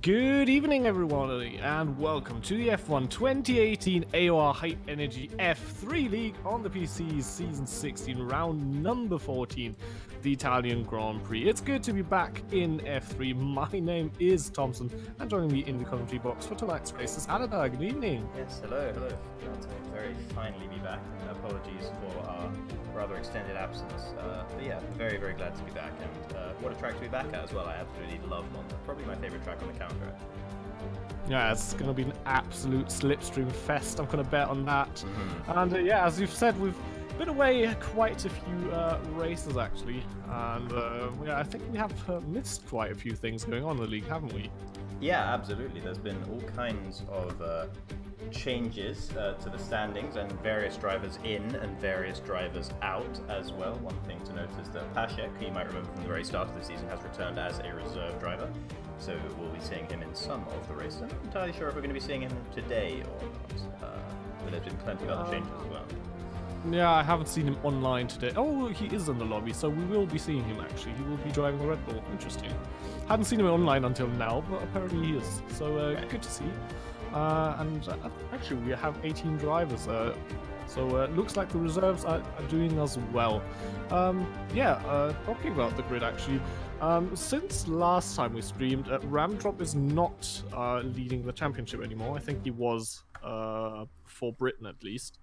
Good evening everybody and welcome to the F1 2018 AOR Hype Energy F3 League on the PC's Season 16 round number 14, the Italian Grand Prix. It's good to be back in F3. My name is Thompson and joining me in the commentary box for tonight's race is Aladar. Good evening. Yes, hello. Glad to very finally be back. Apologies for our rather extended absence. But yeah, very glad to be back, and what a track to be back at as well. I absolutely love Monza. Probably my favourite track on the calendar. Yeah, it's going to be an absolute slipstream fest. I'm going to bet on that. And yeah, as you've said, we've been away quite a few races actually, and yeah, I think we have missed quite a few things going on in the league, haven't we? Yeah, absolutely. There's been all kinds of changes to the standings, and various drivers in and various drivers out as well. One thing to note is that Pashek, who you might remember from the very start of the season, has returned as a reserve driver. So we'll be seeing him in some of the races. I'm not entirely sure if we're going to be seeing him today or not, but there's been plenty of other changes as well. Yeah, I haven't seen him online today. Oh, he is in the lobby, so we will be seeing him actually. He will be driving the Red Bull. Interesting. Hadn't seen him online until now, but apparently he is. So good to see. And actually we have 18 drivers, so it looks like the reserves are doing us well. Yeah, talking about the grid actually, since last time we streamed, Ramdrop is not leading the championship anymore. I think he was for Britain at least.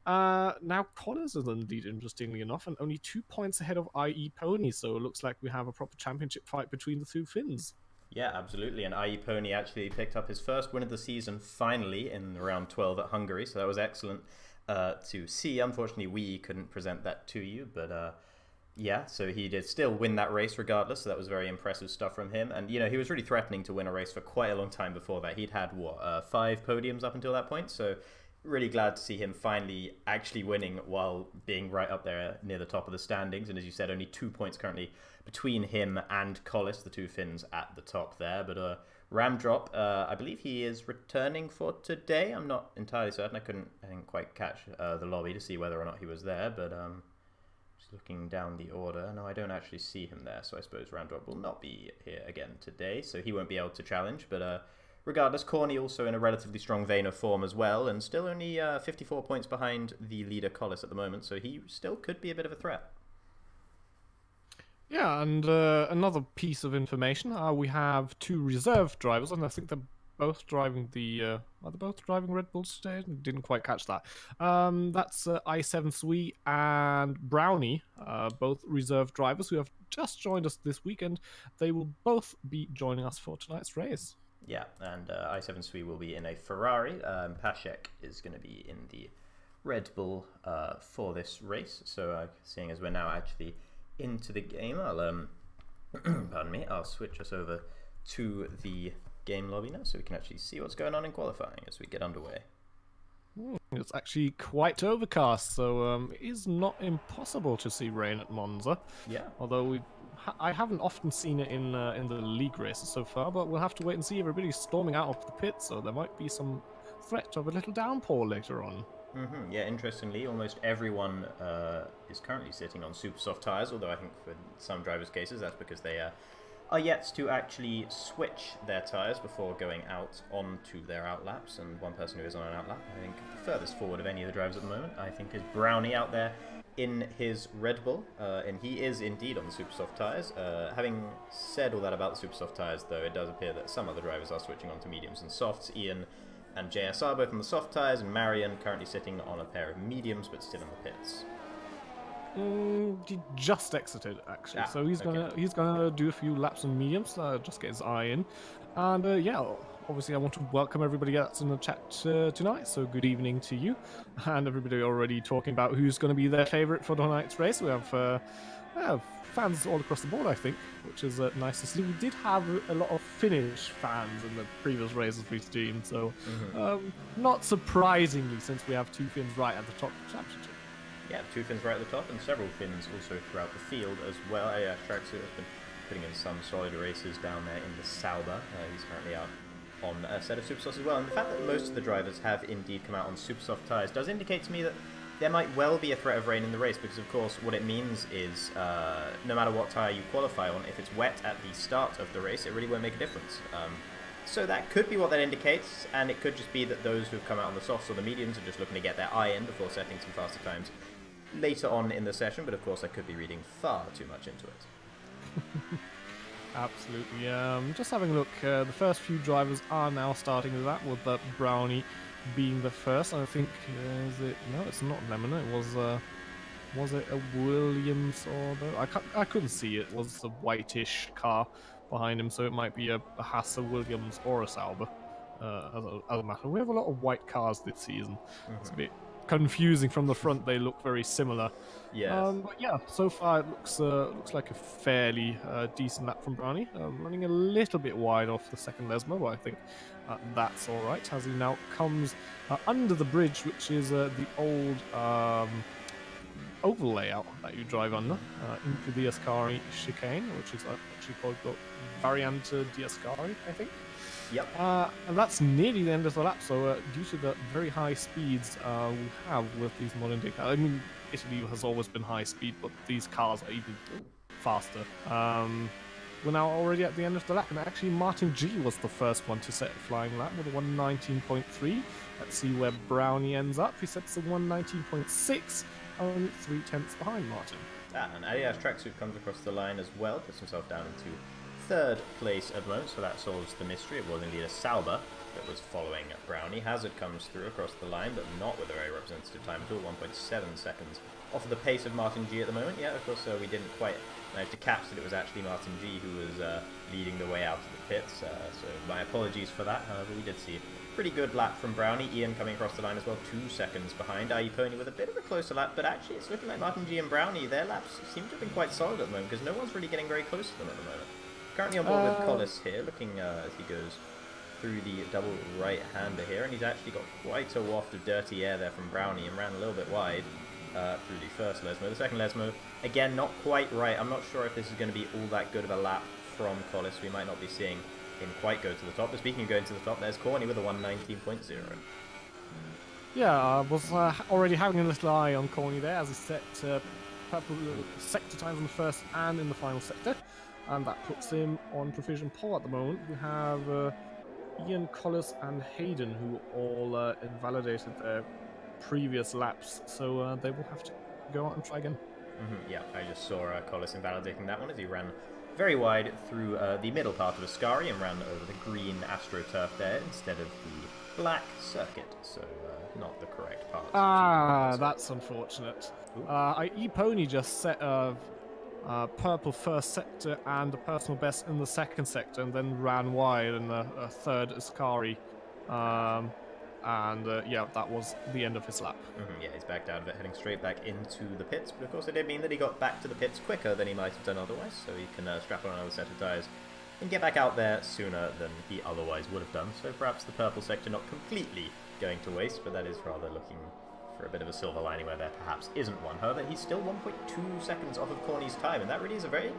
Now Connors is in the lead, interestingly enough, and only 2 points ahead of IE Pony, so it looks like we have a proper championship fight between the two Finns. Yeah, absolutely, and IE Pony actually picked up his first win of the season finally in round 12 at Hungary, so that was excellent to see. Unfortunately, we couldn't present that to you, but yeah, so he did still win that race regardless, so that was very impressive stuff from him. And, you know, he was really threatening to win a race for quite a long time before that. He'd had, what, 5 podiums up until that point, so really glad to see him finally actually winning while being right up there near the top of the standings. And as you said, only 2 points currently between him and Collis, the two Finns at the top there. But Ramdrop, I believe he is returning for today. I'm not entirely certain. I didn't quite catch the lobby to see whether or not he was there. But just looking down the order, no, I don't actually see him there. So I suppose Ramdrop will not be here again today, so he won't be able to challenge. But regardless, Corny also in a relatively strong vein of form as well, and still only 54 points behind the leader Collis at the moment, so he still could be a bit of a threat. Yeah, and another piece of information, we have 2 reserve drivers, and I think they're both driving the... are they both driving Red Bulls today? Didn't quite catch that. That's i7 Sui and Brownie, both reserve drivers who have just joined us this weekend. They will both be joining us for tonight's race. Yeah, and i7 Sui will be in a Ferrari. Pashek is going to be in the Red Bull for this race. So seeing as we're now actually into the game, I'll pardon me, I'll switch us over to the game lobby now so we can actually see what's going on in qualifying as we get underway. It's actually quite overcast, so it is not impossible to see rain at Monza. Yeah. Although I haven't often seen it in the league races so far, but we'll have to wait and see. Everybody's storming out of the pit, so there might be some threat of a little downpour later on. Yeah, interestingly, almost everyone is currently sitting on super soft tyres, although I think for some drivers' cases that's because they are yet to actually switch their tyres before going out onto their outlaps. And one person who is on an outlap, I think the furthest forward of any of the drivers at the moment, I think is Brownie out there in his Red Bull, and he is indeed on the super soft tyres. Having said all that about the super soft tyres, though, it does appear that some other drivers are switching on to mediums and softs. Ian and JSR both on the soft tyres, and Marion currently sitting on a pair of mediums but still in the pits. He just exited actually, so he's gonna do a few laps on mediums, just get his eye in, and yeah, obviously I want to welcome everybody that's in the chat tonight. So good evening to you, and everybody already talking about who's going to be their favourite for tonight's race. We have fans all across the board, I think, which is nice to see. We did have a lot of Finnish fans in the previous races we streamed, so not surprisingly, since we have 2 Finns right at the top of the championship. Yeah, 2 Finns right at the top, and several Finns also throughout the field as well. Yeah, Tracksuit has been putting in some solid races down there in the Sauber. He's currently out on a set of super softs as well, and the fact that most of the drivers have indeed come out on super soft tyres does indicate to me that there might well be a threat of rain in the race, because of course what it means is no matter what tyre you qualify on, if it's wet at the start of the race, it really won't make a difference. So that could be what that indicates, and it could just be that those who've come out on the softs or the mediums are just looking to get their eye in before setting some faster times later on in the session, but of course I could be reading far too much into it. Absolutely. Just having a look, the first few drivers are now starting with that, with Brownie being the first. I think, is it? No, it's not Lemon. It was it a Williams or I couldn't see it. It was a whitish car behind him, so it might be a Haas, a Williams, or a Sauber. As a matter, we have a lot of white cars this season. It's a bit confusing from the front. They look very similar. Yes. But yeah, so far it looks like a fairly decent lap from Brownie. Running a little bit wide off the second Lesmo, but I think that's all right as he now comes under the bridge, which is the old oval layout that you drive under into the Ascari chicane, which is actually called the Variante di Ascari, I think. Yep. And that's nearly the end of the lap, so due to the very high speeds we have with these modern day cars, I mean, Italy has always been high speed, but these cars are even faster. We're now already at the end of the lap, and actually Martin G was the first one to set a flying lap with a 119.3. Let's see where Brownie ends up. He sets a 119.6, only 3/10 behind Martin. And Adidas Tracksuit comes across the line as well, puts himself down into third place at the moment, so that solves the mystery. It was indeed a Sauber that was following Brownie. Hazard comes through across the line, but not with a very representative time at all, 1.7 seconds off of the pace of Martin G at the moment. Yeah, of course, we didn't quite manage to catch that it was actually Martin G who was leading the way out of the pits, so my apologies for that. However, we did see a pretty good lap from Brownie. Ian coming across the line as well, 2 seconds behind. IE Pony with a bit of a closer lap, but actually it's looking like Martin G and Brownie, their laps seem to have been quite solid at the moment, because no one's really getting very close to them at the moment. Currently on board with Collis here, looking as he goes through the double right-hander here, and he's actually got quite a waft of dirty air there from Brownie and ran a little bit wide through the first Lesmo. The second Lesmo, again, not quite right. I'm not sure if this is going to be all that good of a lap from Collis. We might not be seeing him quite go to the top. But speaking of going to the top, there's Corny with a 119.0. Yeah, I was already having a little eye on Corny there as he set purple sector times in the first and in the final sector. And that puts him on provision pole at the moment. We have Ian, Collis, and Hayden, who all invalidated their previous laps, so they will have to go out and try again. Yeah, I just saw Collis invalidating that one as he ran very wide through the middle part of Ascari and ran over the green AstroTurf there instead of the black circuit, so not the correct part. Ah, that's unfortunate. E-Pony just set a purple first sector and a personal best in the second sector, and then ran wide in the third Ascari. Yeah, that was the end of his lap. Yeah, he's backed out of it, heading straight back into the pits, but of course it did mean that he got back to the pits quicker than he might have done otherwise, so he can strap on another set of tyres and get back out there sooner than he otherwise would have done. So perhaps the purple sector not completely going to waste, but that is rather looking for a bit of a silver lining where there perhaps isn't one. However, he's still 1.2 seconds off of Corny's time, and that really is a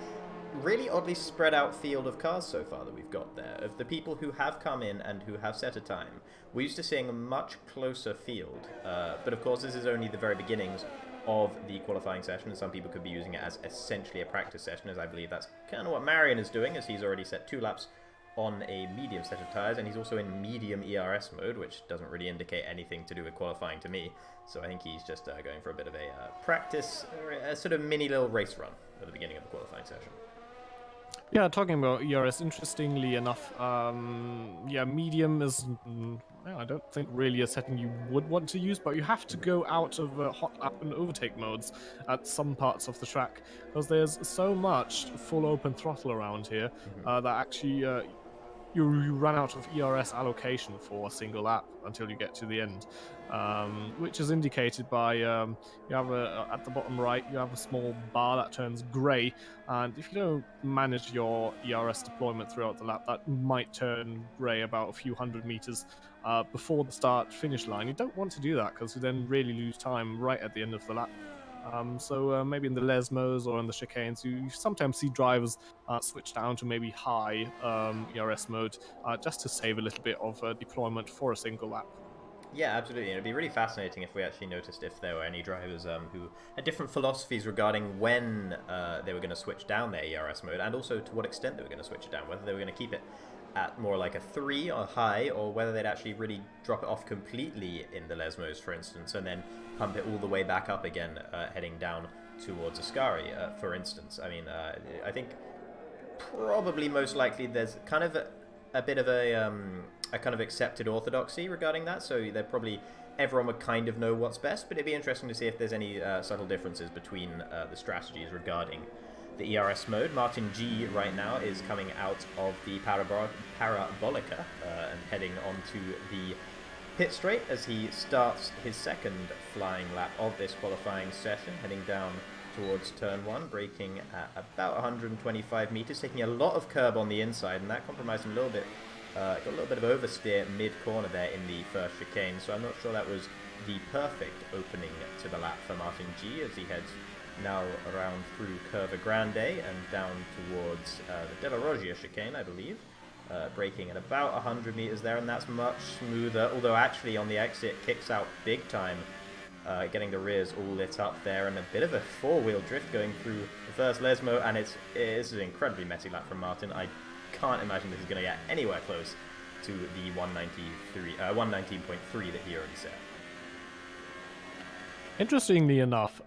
really oddly spread out field of cars so far that we've got there. Of the people who have come in and who have set a time, we're used to seeing a much closer field, but of course this is only the very beginnings of the qualifying session, and some people could be using it as essentially a practice session, as I believe that's kind of what Marion is doing, as he's already set 2 laps on a medium set of tyres, and he's also in medium ERS mode, which doesn't really indicate anything to do with qualifying to me, so I think he's just going for a bit of a practice, a sort of mini little race run at the beginning of the qualifying session. Yeah, talking about ERS, interestingly enough, yeah, medium is, I don't think really a setting you would want to use, but you have to go out of hot lap and overtake modes at some parts of the track, because there's so much full open throttle around here that actually you run out of ERS allocation for a single lap until you get to the end, which is indicated by you have at the bottom right you have a small bar that turns grey, and if you don't manage your ERS deployment throughout the lap, that might turn grey about a few hundred meters before the start finish line. You don't want to do that because you then really lose time right at the end of the lap. So maybe in the Lesmos or in the chicanes, you sometimes see drivers switch down to maybe high ERS mode just to save a little bit of deployment for a single lap. Yeah, absolutely. And it'd be really fascinating if we actually noticed if there were any drivers who had different philosophies regarding when they were going to switch down their ERS mode, and also to what extent they were going to switch it down, whether they were going to keep it at more like a 3 or high, or whether they'd actually really drop it off completely in the Lesmos, for instance, and then pump it all the way back up again, heading down towards Ascari, for instance. I mean, I think probably most likely there's kind of a bit of a kind of accepted orthodoxy regarding that, so they're probably everyone would kind of know what's best, but it'd be interesting to see if there's any subtle differences between the strategies regarding the ERS mode. Martin G right now is coming out of the Parabolica and heading onto the pit straight as he starts his second flying lap of this qualifying session, heading down towards turn 1, braking at about 125 meters, taking a lot of curb on the inside, and that compromised him a little bit. Got a little bit of oversteer mid-corner there in the first chicane, so I'm not sure that was the perfect opening to the lap for Martin G as he heads now around through Curva Grande and down towards the Della Roggia chicane, I believe. Braking at about 100 meters there, and that's much smoother, although actually on the exit kicks out big time, getting the rears all lit up there, and a bit of a four-wheel drift going through the first Lesmo, and this is an incredibly messy lap from Martin. I can't imagine this is going to get anywhere close to the 119.3 that he already set. Interestingly enough,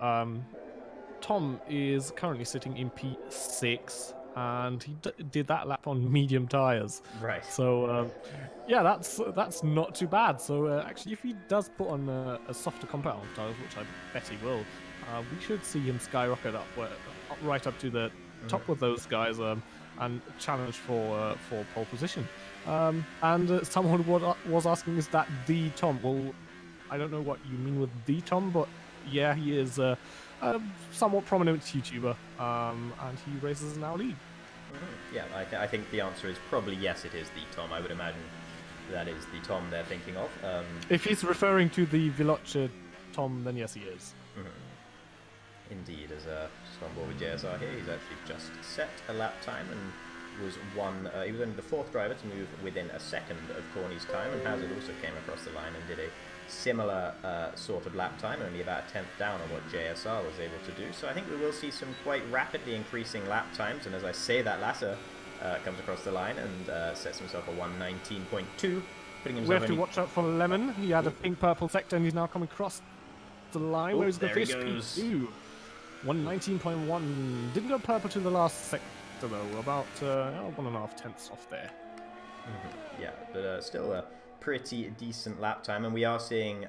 Tom is currently sitting in P6, and he did that lap on medium tires. Right. So, yeah, that's not too bad. So, actually, if he does put on a softer compound tires, which I bet he will, we should see him skyrocket up right up to the top of those guys and challenge for pole position. And someone was asking, is that the Tom? Well, I don't know what you mean with the Tom, but yeah, he is a somewhat prominent YouTuber, and he races an Audi. Yeah, I think the answer is probably yes, it is the Tom. I would imagine that is the Tom they're thinking of. If he's referring to the Veloce Tom, then yes, he is. Indeed, as just on board with JSR here, he's actually just set a lap time and was he was only the fourth driver to move within a second of Corny's time, and Hazard also came across the line and did a similar sort of lap time, only about a tenth down on what JSR was able to do. So I think we will see some quite rapidly increasing lap times, and as I say that, Lasser comes across the line and sets himself a 119.2, putting himself. We have to watch out for Lemon. He had a pink-purple sector, and he's now coming across the line. Where's the fish? 119.1. Didn't go purple to the last sector though. About 1.5 tenths off there. Yeah, but still a pretty decent lap time, and we are seeing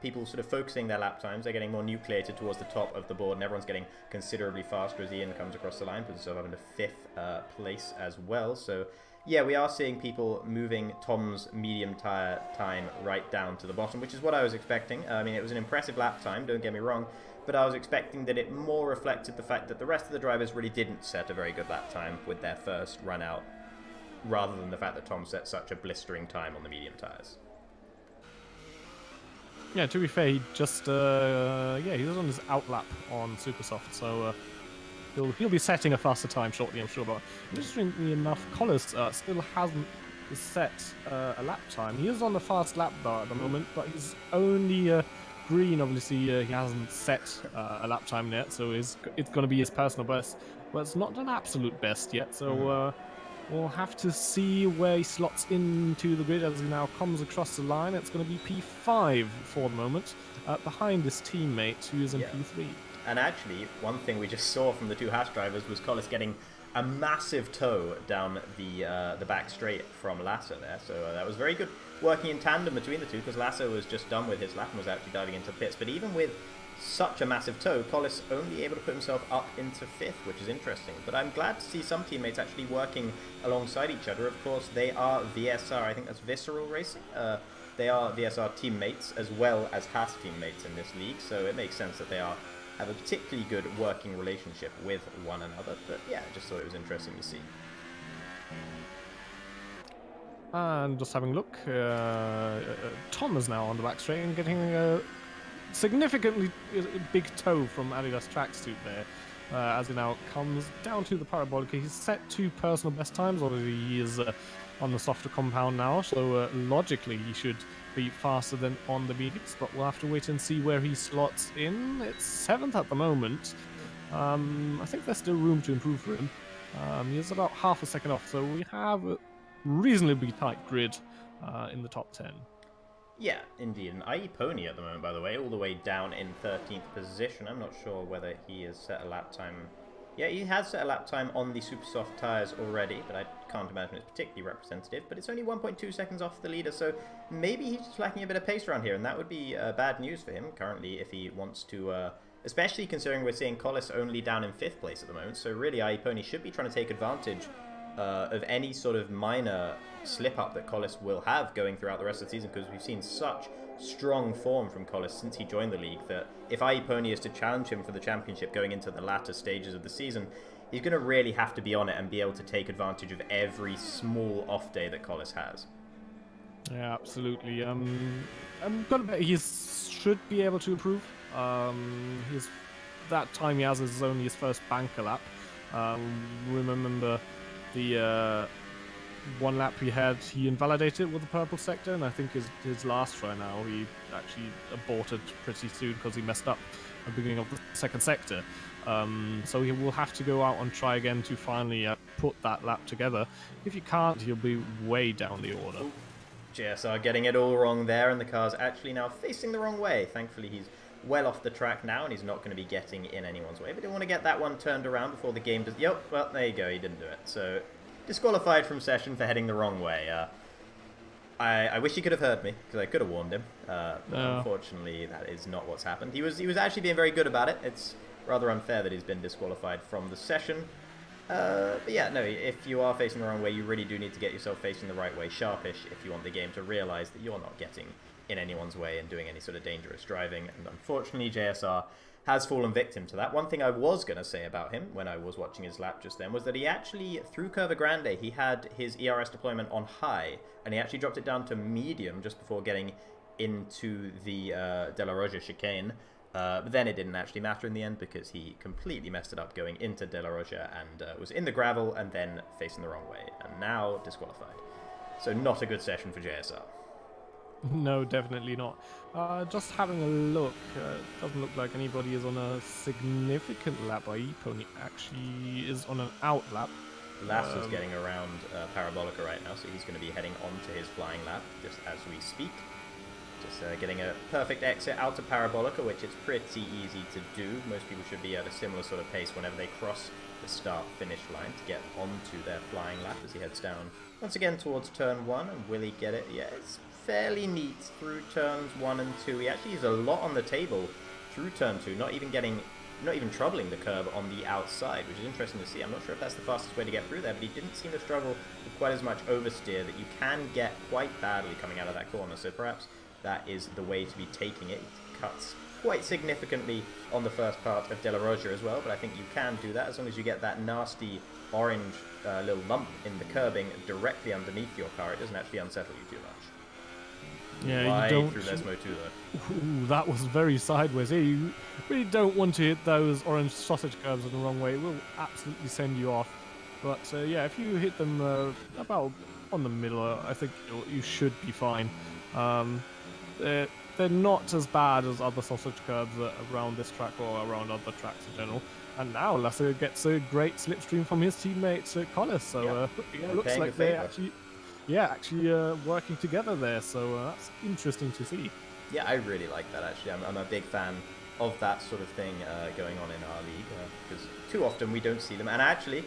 people sort of focusing their lap times. They're getting more nucleated towards the top of the board, and everyone's getting considerably faster as Ian comes across the line, puts himself up into 5th place as well. So yeah, we are seeing people moving Tom's medium tire time right down to the bottom, which is what I was expecting. I mean, it was an impressive lap time, don't get me wrong, but I was expecting that it more reflected the fact that the rest of the drivers really didn't set a very good lap time with their first run out, rather than the fact that Tom set such a blistering time on the medium tires. Yeah, to be fair, he just yeah, he was on his outlap on Supersoft, so he'll be setting a faster time shortly, I'm sure. But interestingly enough, Collis still hasn't set a lap time. He is on the fast lap bar at the moment, but he's only green. Obviously, he hasn't set a lap time yet, so it's going to be his personal best, but it's not an absolute best yet. So we'll have to see where he slots into the grid as he now comes across the line. It's going to be P5 for the moment, behind his teammate who is in P3. And actually, one thing we just saw from the two Haas drivers was Collis getting a massive tow down the back straight from Lasser there. So that was very good working in tandem between the two, because Lasser was just done with his lap and was actually diving into pits. But even with such a massive tow, Collis only able to put himself up into 5th, which is interesting. But I'm glad to see some teammates actually working alongside each other. Of course, they are VSR, I think that's Visceral Racing. They are VSR teammates as well as Haas teammates in this league, so it makes sense that they have a particularly good working relationship with one another. But yeah, I just thought it was interesting to see. And just having a look, Tom is now on the back straight and getting a significantly big tow from Adidas tracksuit there, as he now comes down to the Parabolica. He's set 2 personal best times, already he is on the softer compound now, so logically he should be faster than on the mediums, but we'll have to wait and see where he slots in. It's 7th at the moment. I think there's still room to improve for him. He's about half a second off, so we have reasonably tight grid in the top 10. Yeah, indeed. And IE Pony at the moment, by the way, all the way down in 13th position. I'm not sure whether he has set a lap time. Yeah, he has set a lap time on the super soft tyres already, but I can't imagine it's particularly representative. But it's only 1.2 seconds off the leader, so maybe he's just lacking a bit of pace around here, and that would be bad news for him currently if he wants to, especially considering we're seeing Collis only down in 5th place at the moment. So really, IE Pony should be trying to take advantage of any sort of minor slip-up that Collis will have going throughout the rest of the season, because we've seen such strong form from Collis since he joined the league that if IE Pony is to challenge him for the championship going into the latter stages of the season, he's going to really have to be on it and be able to take advantage of every small off day that Collis has. Yeah, absolutely. I'm gonna bet he should be able to improve. That time he has is only his first banker lap. Remember the one lap he had, he invalidated with the purple sector, and I think his last try now, he actually aborted pretty soon because he messed up at the beginning of the second sector. So he will have to go out and try again to finally put that lap together. If he can't, he'll be way down the order. JSR getting it all wrong there, and the car's actually now facing the wrong way. Thankfully, he's well off the track now, and he's not going to be getting in anyone's way. But didn't want to get that one turned around before the game does... Yep, well, there you go, he didn't do it. So, disqualified from session for heading the wrong way. I wish he could have heard me, because I could have warned him. But unfortunately, that is not what's happened. He was actually being very good about it. It's rather unfair that he's been disqualified from the session. But yeah, no, if you are facing the wrong way, you really do need to get yourself facing the right way, sharpish, if you want the game to realise that you're not getting in anyone's way and doing any sort of dangerous driving. And unfortunately, JSR has fallen victim to that. One thing I was going to say about him when I was watching his lap just then was that he actually, through Curva Grande, he had his ERS deployment on high, and he actually dropped it down to medium just before getting into the De La Roja chicane. But then it didn't actually matter in the end because he completely messed it up going into De La Roja and was in the gravel and then facing the wrong way, and now disqualified. So not a good session for JSR. No, definitely not. Just having a look, doesn't look like anybody is on a significant lap. IE Pony actually is on an out lap. Lasser's getting around Parabolica right now, so he's going to be heading onto his flying lap just as we speak. Just getting a perfect exit out of Parabolica, which is pretty easy to do. Most people should be at a similar sort of pace whenever they cross the start-finish line to get onto their flying lap as he heads down once again towards turn 1. And will he get it? Yeah, it's fairly neat through turns 1 and 2. He actually used a lot on the table through turn 2, not even troubling the curb on the outside, which is interesting to see. I'm not sure if that's the fastest way to get through there, but he didn't seem to struggle with quite as much oversteer that you can get quite badly coming out of that corner. So perhaps that is the way to be taking it. It cuts quite significantly on the first part of De La Roja as well, but I think you can do that as long as you get that nasty orange little lump in the curbing directly underneath your car. It doesn't actually unsettle you too much. Yeah, you don't. Through Lesmo too, though. Ooh, that was very sideways. Yeah, you really don't want to hit those orange sausage curbs in the wrong way. It will absolutely send you off. But yeah, if you hit them about on the middle, I think you should be fine. They're not as bad as other sausage curbs around this track or around other tracks in general. And now Lasser gets a great slipstream from his teammate Collis. So it looks like they actually. Yeah, actually working together there, so that's interesting to see. Yeah, I really like that, actually. I'm a big fan of that sort of thing going on in our league, because too often we don't see them. And actually,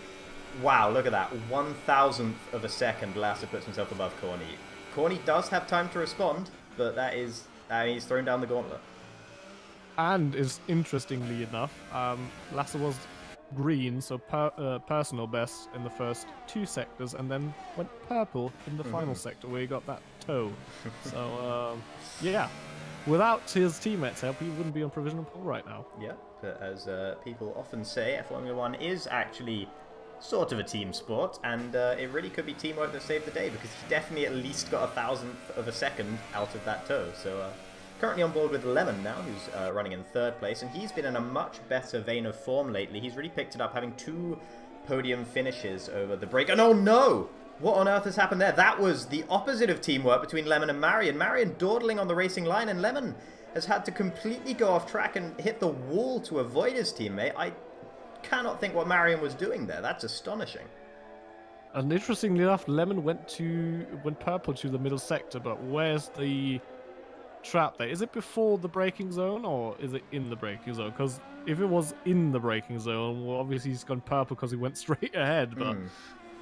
wow, look at that. 1,000th of a second Lasser puts himself above Corny. Corny does have time to respond, but that is... he's thrown down the gauntlet. And is interestingly enough, Lasser was green, so personal best in the first 2 sectors, and then went purple in the final sector where he got that toe. So yeah, without his teammates' help, he wouldn't be on provisional pole right now. Yeah, but as people often say, Formula 1 is actually sort of a team sport, and it really could be teamwork that saved the day, because he definitely at least got 1,000th of a second out of that toe. So currently on board with Lemon now, who's running in 3rd place, and he's been in a much better vein of form lately. He's really picked it up, having 2 podium finishes over the break. And oh no! What on earth has happened there? That was the opposite of teamwork between Lemon and Marion. Marion dawdling on the racing line, and Lemon has had to completely go off track and hit the wall to avoid his teammate. I cannot think what Marion was doing there. That's astonishing. And interestingly enough, Lemon went purple to the middle sector, but where's the trap there? Is it before the braking zone or is it in the braking zone? Because if it was in the braking zone, well, obviously he's gone purple because he went straight ahead. But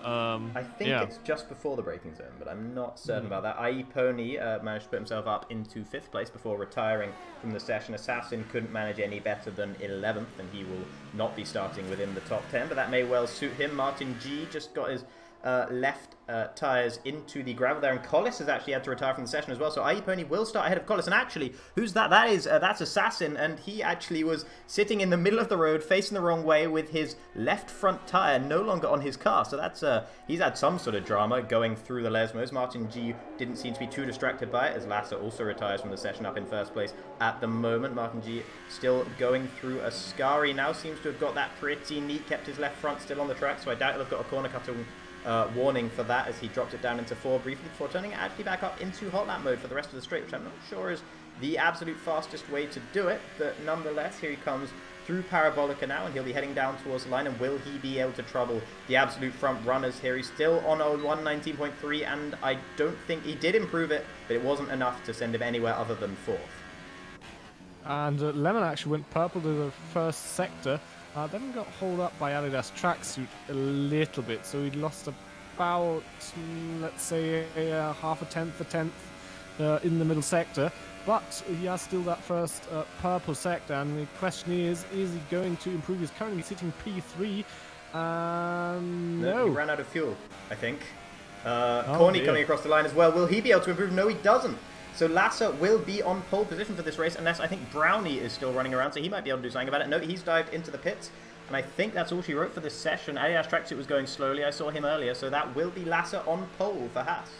I think it's just before the braking zone, but I'm not certain about that. IE Pony managed to put himself up into 5th place before retiring from the session. Assassin couldn't manage any better than 11th, and he will not be starting within the top 10, but that may well suit him. Martin G just got his left tyres into the gravel there, and Collis has actually had to retire from the session as well, so IE Pony will start ahead of Collis. And actually, who's that? That's Assassin, and he actually was sitting in the middle of the road facing the wrong way with his left front tyre no longer on his car, so that's he's had some sort of drama going through the Lesmos. Martin G didn't seem to be too distracted by it, as Lasser also retires from the session up in 1st place at the moment. Martin G still going through a Ascari now, seems to have got that pretty neat, kept his left front still on the track, so I doubt they've got a corner cutting warning for that, as he dropped it down into 4 briefly before turning it actually back up into hot lap mode for the rest of the straight, which I'm not sure is the absolute fastest way to do it, but nonetheless, here he comes through Parabolica now, and he'll be heading down towards the line. And will he be able to trouble the absolute front runners here? He's still on a 119.3, and I don't think he did improve it, but it wasn't enough to send him anywhere other than 4th. And Lemon actually went purple to the 1st sector. Then got hauled up by Aladar tracksuit a little bit, so he lost about, let's say, half a tenth in the middle sector. But he has still that first purple sector, and the question is he going to improve? He's currently sitting P3. No. He ran out of fuel, I think. Corny coming across the line as well. Will he be able to improve? No, he doesn't. So Lasser will be on pole position for this race, unless I think Brownie is still running around, so he might be able to do something about it. No, he's dived into the pits, and I think that's all she wrote for this session. Alias Tracksuit was going slowly. I saw him earlier, so that will be Lasser on pole for Haas.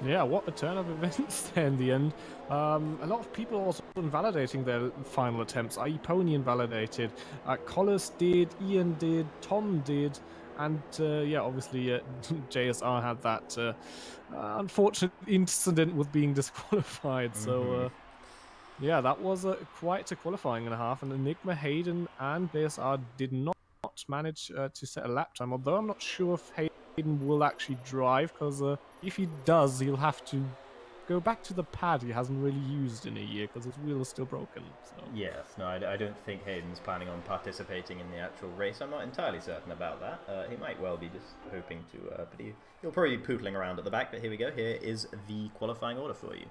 Yeah, what a turn of events there in the end. A lot of people also invalidating their final attempts. IE Pony invalidated, Collis did, Ian did, Tom did, and yeah, obviously JSR had that unfortunate incident with being disqualified. So yeah, that was quite a qualifying and a half, and Enigma, Hayden and JSR did not manage to set a lap time, although I'm not sure if Hayden will actually drive, because if he does, he'll have to go back to the pad he hasn't really used in a year, because his wheel is still broken. So. Yes, no, I don't think Hayden's planning on participating in the actual race. I'm not entirely certain about that. He might well be just hoping to, but he'll probably be pootling around at the back. But here we go. Here is the qualifying order for you.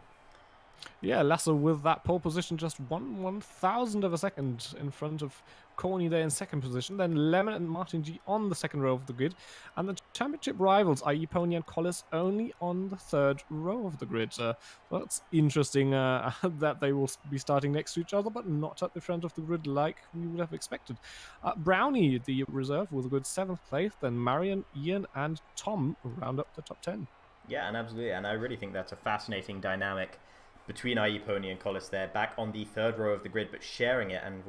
Yeah, Lasser with that pole position, just 1/1000 of a second in front of Corny there in 2nd position. Then Lemon and Martin G on the 2nd row of the grid. And the championship rivals, IE Pony and Collis, only on the 3rd row of the grid. That's interesting that they will be starting next to each other, but not at the front of the grid like we would have expected. Brownie, the reserve, with a good 7th place. Then Marion, Ian and Tom round up the top 10. Yeah, and absolutely. And I really think that's a fascinating dynamic between IE Pony and Collis there, back on the 3rd row of the grid, but sharing it, and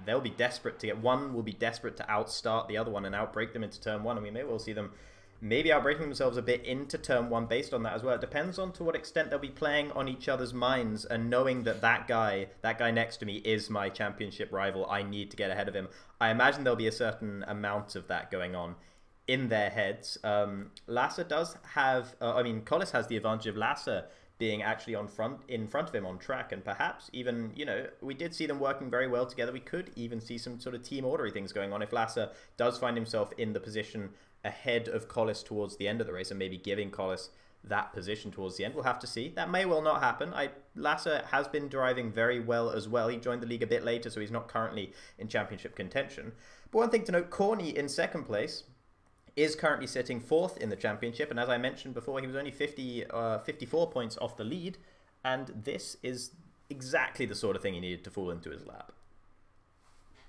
they'll be desperate to get one, will be desperate to outstart the other one and outbreak them into turn 1, and we may well see them maybe outbreaking themselves a bit into turn 1 based on that as well. It depends on to what extent they'll be playing on each other's minds and knowing that that guy next to me is my championship rival. I need to get ahead of him. I imagine there'll be a certain amount of that going on in their heads. Lasser does have, Collis has the advantage of Lasser being actually in front of him on track, and perhaps even, we did see them working very well together. We could even see some sort of team ordery things going on if Lasser does find himself in the position ahead of Collis towards the end of the race, and maybe giving Collis that position towards the end. We'll have to see. That may well not happen. Lasser has been driving very well as well. He joined the league a bit later, so he's not currently in championship contention. But one thing to note, Corny in 2nd place is currently sitting 4th in the championship, and as I mentioned before, he was only 54 points off the lead, and this is exactly the sort of thing he needed to fall into his lap.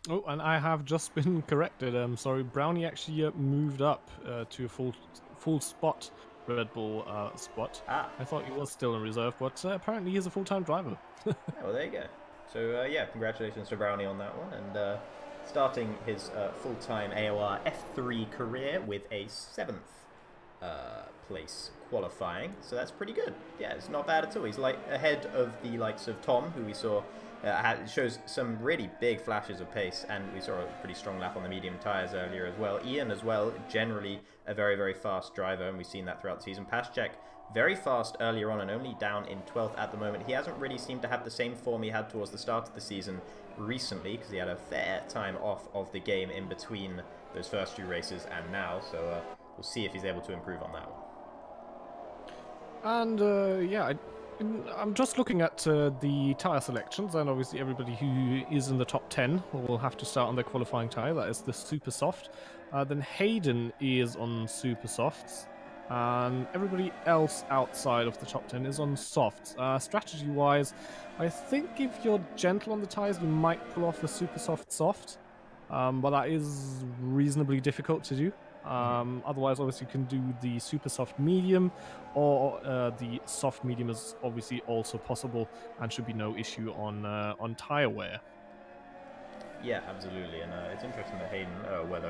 Oh, and I have just been corrected. Sorry, Brownie actually moved up to a full spot Red Bull spot. I thought he was still in reserve, but apparently he's a full-time driver. Yeah, well, there you go. So yeah, congratulations to Brownie on that one, and starting his full-time AOR F3 career with a 7th place qualifying. So that's pretty good. Yeah, it's not bad at all. He's ahead of the likes of Tom, who we saw It shows some really big flashes of pace, and we saw a pretty strong lap on the medium tyres earlier as well. Ian as well, generally a very, very fast driver, and we've seen that throughout the season. Paschek, very fast earlier on and only down in 12th at the moment. He hasn't really seemed to have the same form he had towards the start of the season recently, because he had a fair time off of the game in between those first 2 races and now, so we'll see if he's able to improve on that one. And yeah, I'm just looking at the tyre selections, and obviously everybody who is in the top 10 will have to start on their qualifying tyre. That is the super soft. Then Hayden is on super softs, and everybody else outside of the top 10 is on softs. Strategy wise, I think if you're gentle on the tyres, you might pull off a super soft, but that is reasonably difficult to do. Otherwise, obviously, you can do the super soft medium, or the soft medium is obviously also possible, and should be no issue on tire wear. Yeah, absolutely, and it's interesting that Hayden, well,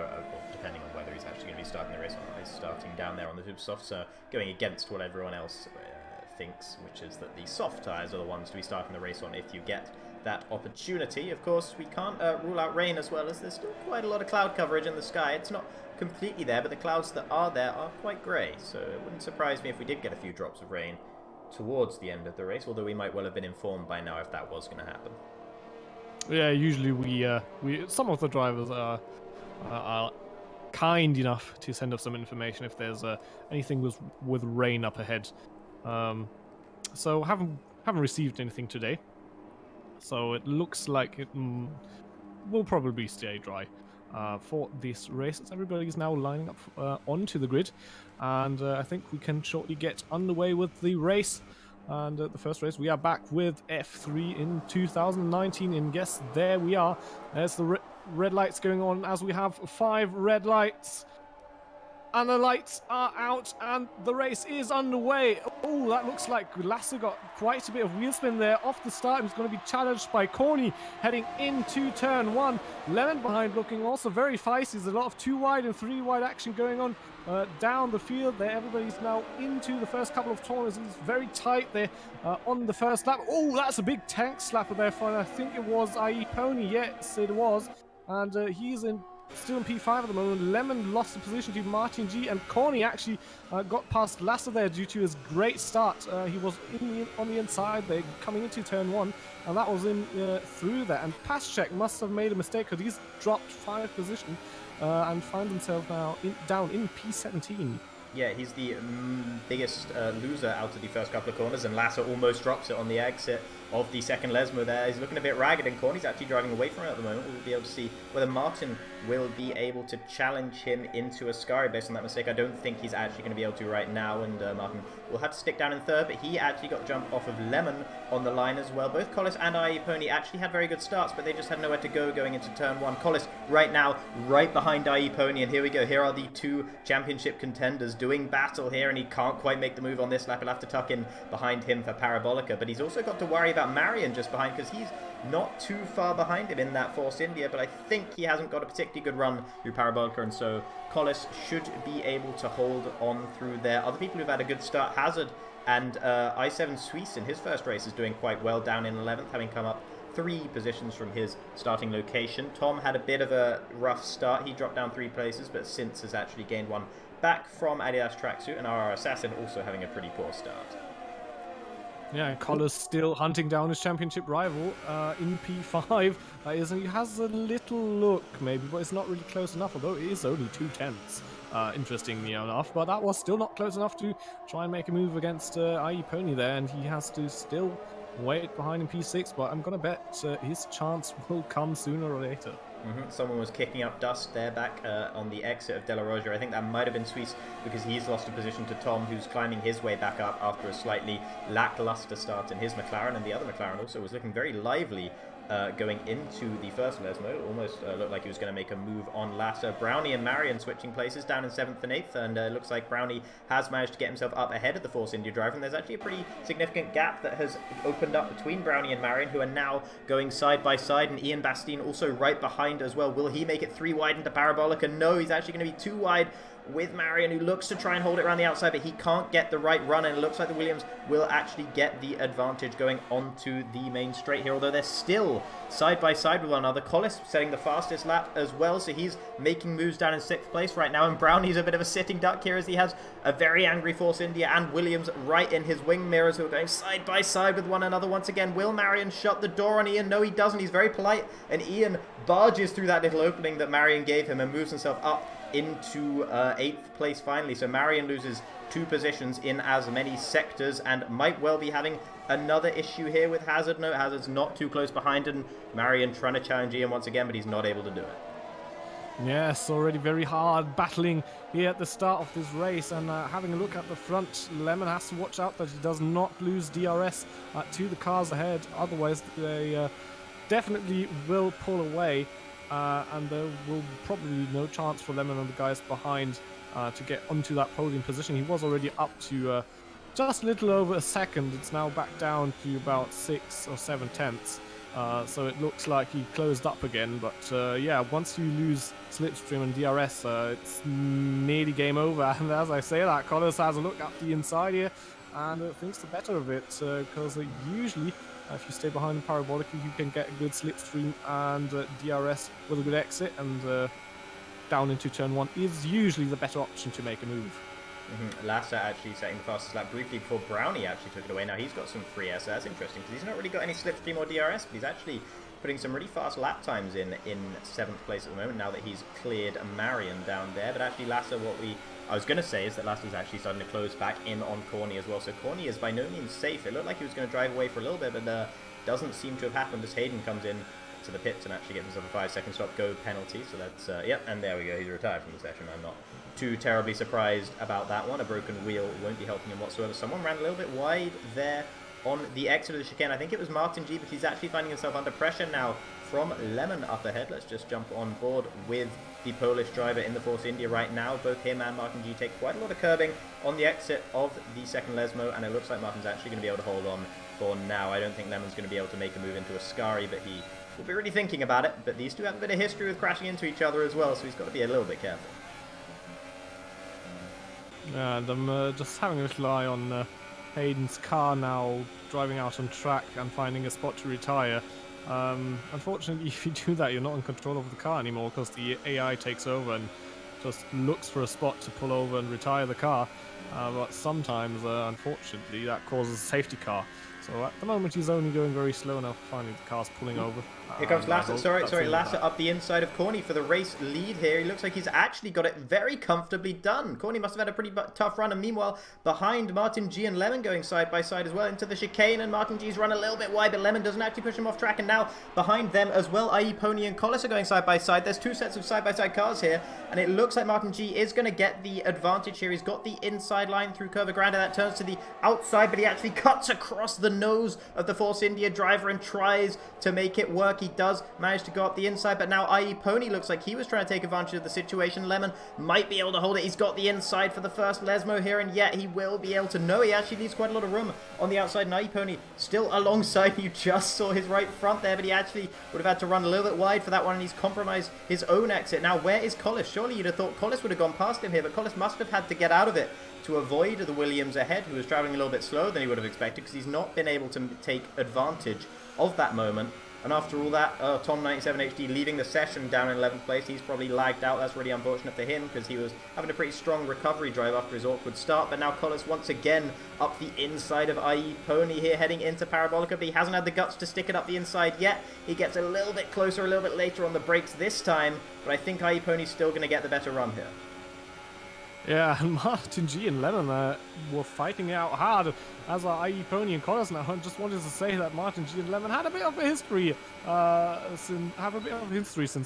depending on whether he's actually going to be starting the race or not, he's starting down there on the super softs, going against what everyone else thinks, which is that the soft tyres are the ones to be starting the race on if you get that opportunity. Of course, we can't rule out rain, as well as there's still quite a lot of cloud coverage in the sky. It's not completely there, but the clouds that are there are quite grey, so it wouldn't surprise me if we did get a few drops of rain towards the end of the race, although we might well have been informed by now if that was going to happen. Yeah, usually we some of the drivers are kind enough to send us some information if there's anything with rain up ahead. So haven't received anything today. So it looks like it will probably stay dry for this race, as everybody is now lining up onto the grid, and I think we can shortly get underway with the race. And the first race, we are back with F3 in 2019, and yes, there we are. There's the red lights going on, as we have 5 red lights. And the lights are out, and the race is underway. Oh, that looks like Lasse got quite a bit of wheel spin there off the start. He's going to be challenged by Corny heading into turn 1. Lemon behind, looking also very feisty. There's a lot of 2 wide and 3 wide action going on down the field there. Everybody's now into the first couple of corners. It's very tight there on the first lap. Oh, that's a big tank slapper there for, I think it was IE Pony. Yes, it was. And he's still in P5 at the moment. Lemon lost the position to Martin G, and Corny actually got past Lasse there due to his great start. He was on the inside there, coming into turn 1, and that was in through there. And Paschek must have made a mistake, because he's dropped 5 position and find himself now down in P17. Yeah, he's the biggest loser out of the first couple of corners, and Lasse almost drops it on the exit of the second Lesmo there. He's looking a bit ragged in corner. He's actually driving away from it at the moment. We'll be able to see whether Martin will be able to challenge him into a Ascari based on that mistake. I don't think he's actually going to be able to right now, and Martin will have to stick down in third, but he actually got a jump off of Lemon on the line as well. Both Collis and IE Pony actually had very good starts, but they just had nowhere to go going into turn 1. Collis right now right behind IE Pony, and here we go. Here are the 2 championship contenders doing battle here, and he can't quite make the move on this lap. He'll have to tuck in behind him for Parabolica, but he's also got to worry about Marion just behind, because he's not too far behind him in that Force India, but I think he hasn't got a particularly good run through Parabolica, and so Collis should be able to hold on through there. Other people who've had a good start, Hazard and i7 Suisse in his first race is doing quite well, down in 11th, having come up 3 positions from his starting location. Tom had a bit of a rough start. He dropped down 3 places, but since has actually gained 1 back from Adidas Tracksuit, and our Assassin also having a pretty poor start. Yeah, and Collis still hunting down his championship rival in P5. He has a little look, maybe, but it's not really close enough, although it is only 2/10. Interestingly enough, but that was still not close enough to try and make a move against IE Pony there, and he has to still wait behind in P6, but I'm going to bet his chance will come sooner or later. Someone was kicking up dust there back on the exit of De La Roja. I think that might have been Suisse, because he's lost a position to Tom, who's climbing his way back up after a slightly lackluster start in his McLaren, and the other McLaren also was looking very lively going into the first Lesmo. Almost looked like he was going to make a move on Lasse. Brownie and Marion switching places down in 7th and 8th, and looks like Brownie has managed to get himself up ahead of the Force India driver, and there's actually a pretty significant gap that has opened up between Brownie and Marion, who are now going side by side, and Ian Bastine also right behind as well. Will he make it 3 wide into Parabolica? No, he's actually going to be 2 wide with Marion, who looks to try and hold it around the outside, but he can't get the right run, and it looks like the Williams will actually get the advantage going onto the main straight here, although they're still side by side with one another. Collis setting the fastest lap as well, so he's making moves down in 6th place right now, and Brownie's a bit of a sitting duck here as he has a very angry Force India and Williams right in his wing mirrors, who are going side by side with one another once again. Will Marion shut the door on Ian? No, he doesn't. He's very polite, and Ian barges through that little opening that Marion gave him and moves himself up into 8th place finally. So Marion loses 2 positions in as many sectors and might well be having another issue here with Hazard. No, Hazard's not too close behind, and Marion trying to challenge Ian once again, but he's not able to do it. Yes, already very hard battling here at the start of this race, and having a look at the front, Lemon has to watch out that he does not lose DRS to the cars ahead, otherwise they definitely will pull away, and there will probably be no chance for Lemon and the guys behind to get onto that podium position. He was already up to just a little over a second. It's now back down to about 6 or 7 tenths. So it looks like he closed up again, but yeah, once you lose slipstream and DRS, it's nearly game over. And as I say that, Collis has a look up the inside here and thinks the better of it, because usually if you stay behind the parabolic, you can get a good slipstream and DRS with a good exit, and down into turn 1 is usually the better option to make a move. Lasser actually setting the fastest lap briefly before Brownie actually took it away. Now he's got some free air, so that's interesting because he's not really got any slipstream or DRS, but he's actually putting some really fast lap times in 7th place at the moment now that he's cleared Marion down there. But actually Lasser, I was going to say is that Lasser's actually starting to close back in on Corny as well. So Corny is by no means safe. It looked like he was going to drive away for a little bit, but doesn't seem to have happened as Hayden comes in to the pits and actually gets himself a 5-second stop go penalty. So that's yep, and there we go, he's retired from the session. I'm not too terribly surprised about that one. A broken wheel won't be helping him whatsoever. Someone ran a little bit wide there on the exit of the chicane. I think it was Martin G, but he's actually finding himself under pressure now from Lemon up ahead. Let's just jump on board with the Polish driver in the Force India right now. Both him and Martin G take quite a lot of curbing on the exit of the second Lesmo, and it looks like Martin's actually going to be able to hold on for now. I don't think Lemon's going to be able to make a move into a Ascari, but he will be really thinking about it. But these two have a bit of history with crashing into each other as well, so he's got to be a little bit careful. And I'm just having a little eye on Hayden's car now, driving out on track and finding a spot to retire. Unfortunately, if you do that, you're not in control of the car anymore, because the AI takes over and just looks for a spot to pull over and retire the car. But sometimes, unfortunately, that causes a safety car. So at the moment, he's only going very slow enough, finding the car's pulling over. Here comes Lasser, sorry, Lasser up the inside of Corny for the race lead here. He looks like he's actually got it very comfortably done. Corny must have had a pretty tough run, and meanwhile, behind Martin G and Lemon going side by side as well into the chicane, and Martin G's run a little bit wide, but Lemon doesn't actually push him off track, and now behind them as well, i.e. Pony and Collis are going side by side. There's 2 sets of side by side cars here, and it looks like Martin G is going to get the advantage here. He's got the inside line through Curva Grande, that turns to the outside, but he actually cuts across the nose of the Force India driver and tries to make it work. He does manage to go up the inside, but now i.e. Pony looks like he was trying to take advantage of the situation. Lemon might be able to hold it. He's got the inside for the first Lesmo here, and yet he will be able to. No, he actually leaves quite a lot of room on the outside, and i.e. Pony still alongside. You just saw his right front there, but he actually would have had to run a little bit wide for that one, and he's compromised his own exit. Now, where is Collis? Surely you'd have thought Collis would have gone past him here, but Collis must have had to get out of it to avoid the Williams ahead, who was traveling a little bit slower than he would have expected, because he's not been able to take advantage of that moment. And after all that, Tom97HD leaving the session down in 11th place. He's probably lagged out. That's really unfortunate for him, because he was having a pretty strong recovery drive after his awkward start. But now Collis once again up the inside of i.e. Pony here, heading into Parabolica, but he hasn't had the guts to stick it up the inside yet. He gets a little bit closer a little bit later on the brakes this time, but I think i.e. Pony's still going to get the better run here. Yeah, and Martin G and Lennon were fighting it out hard, as are i.e. Pony and Collis. Now, I just wanted to say that Martin G and Lemon had a bit of a history, since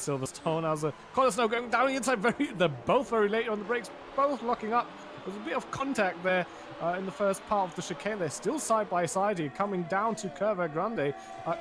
Silverstone, as Collis now going down the inside. They're both very late on the brakes, both locking up There's a bit of contact there in the first part of the chicane. They're still side by side here, coming down to Curva Grande.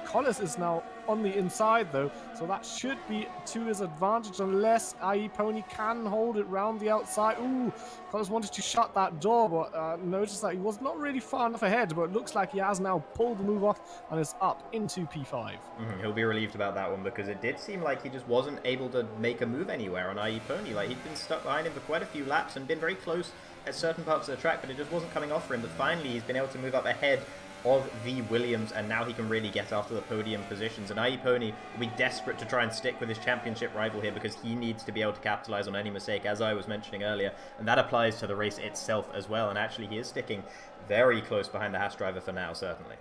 Collis is now on the inside though, so that should be to his advantage unless IE Pony can hold it round the outside. Ooh, Collis wanted to shut that door, but noticed that he was not really far enough ahead, but it looks like he has now pulled the move off and is up into P5. He'll be relieved about that one because it did seem like he just wasn't able to make a move anywhere on IE Pony. Like, he'd been stuck behind him for quite a few laps and been very close at certain parts of the track, but it just wasn't coming off for him. But finally, he's been able to move up ahead of the Williams, and now he can really get after the podium positions. And IE Pony will be desperate to try and stick with his championship rival here because he needs to be able to capitalize on any mistake, as I was mentioning earlier, and that applies to the race itself as well. And actually, he is sticking very close behind the Haas driver for now, certainly.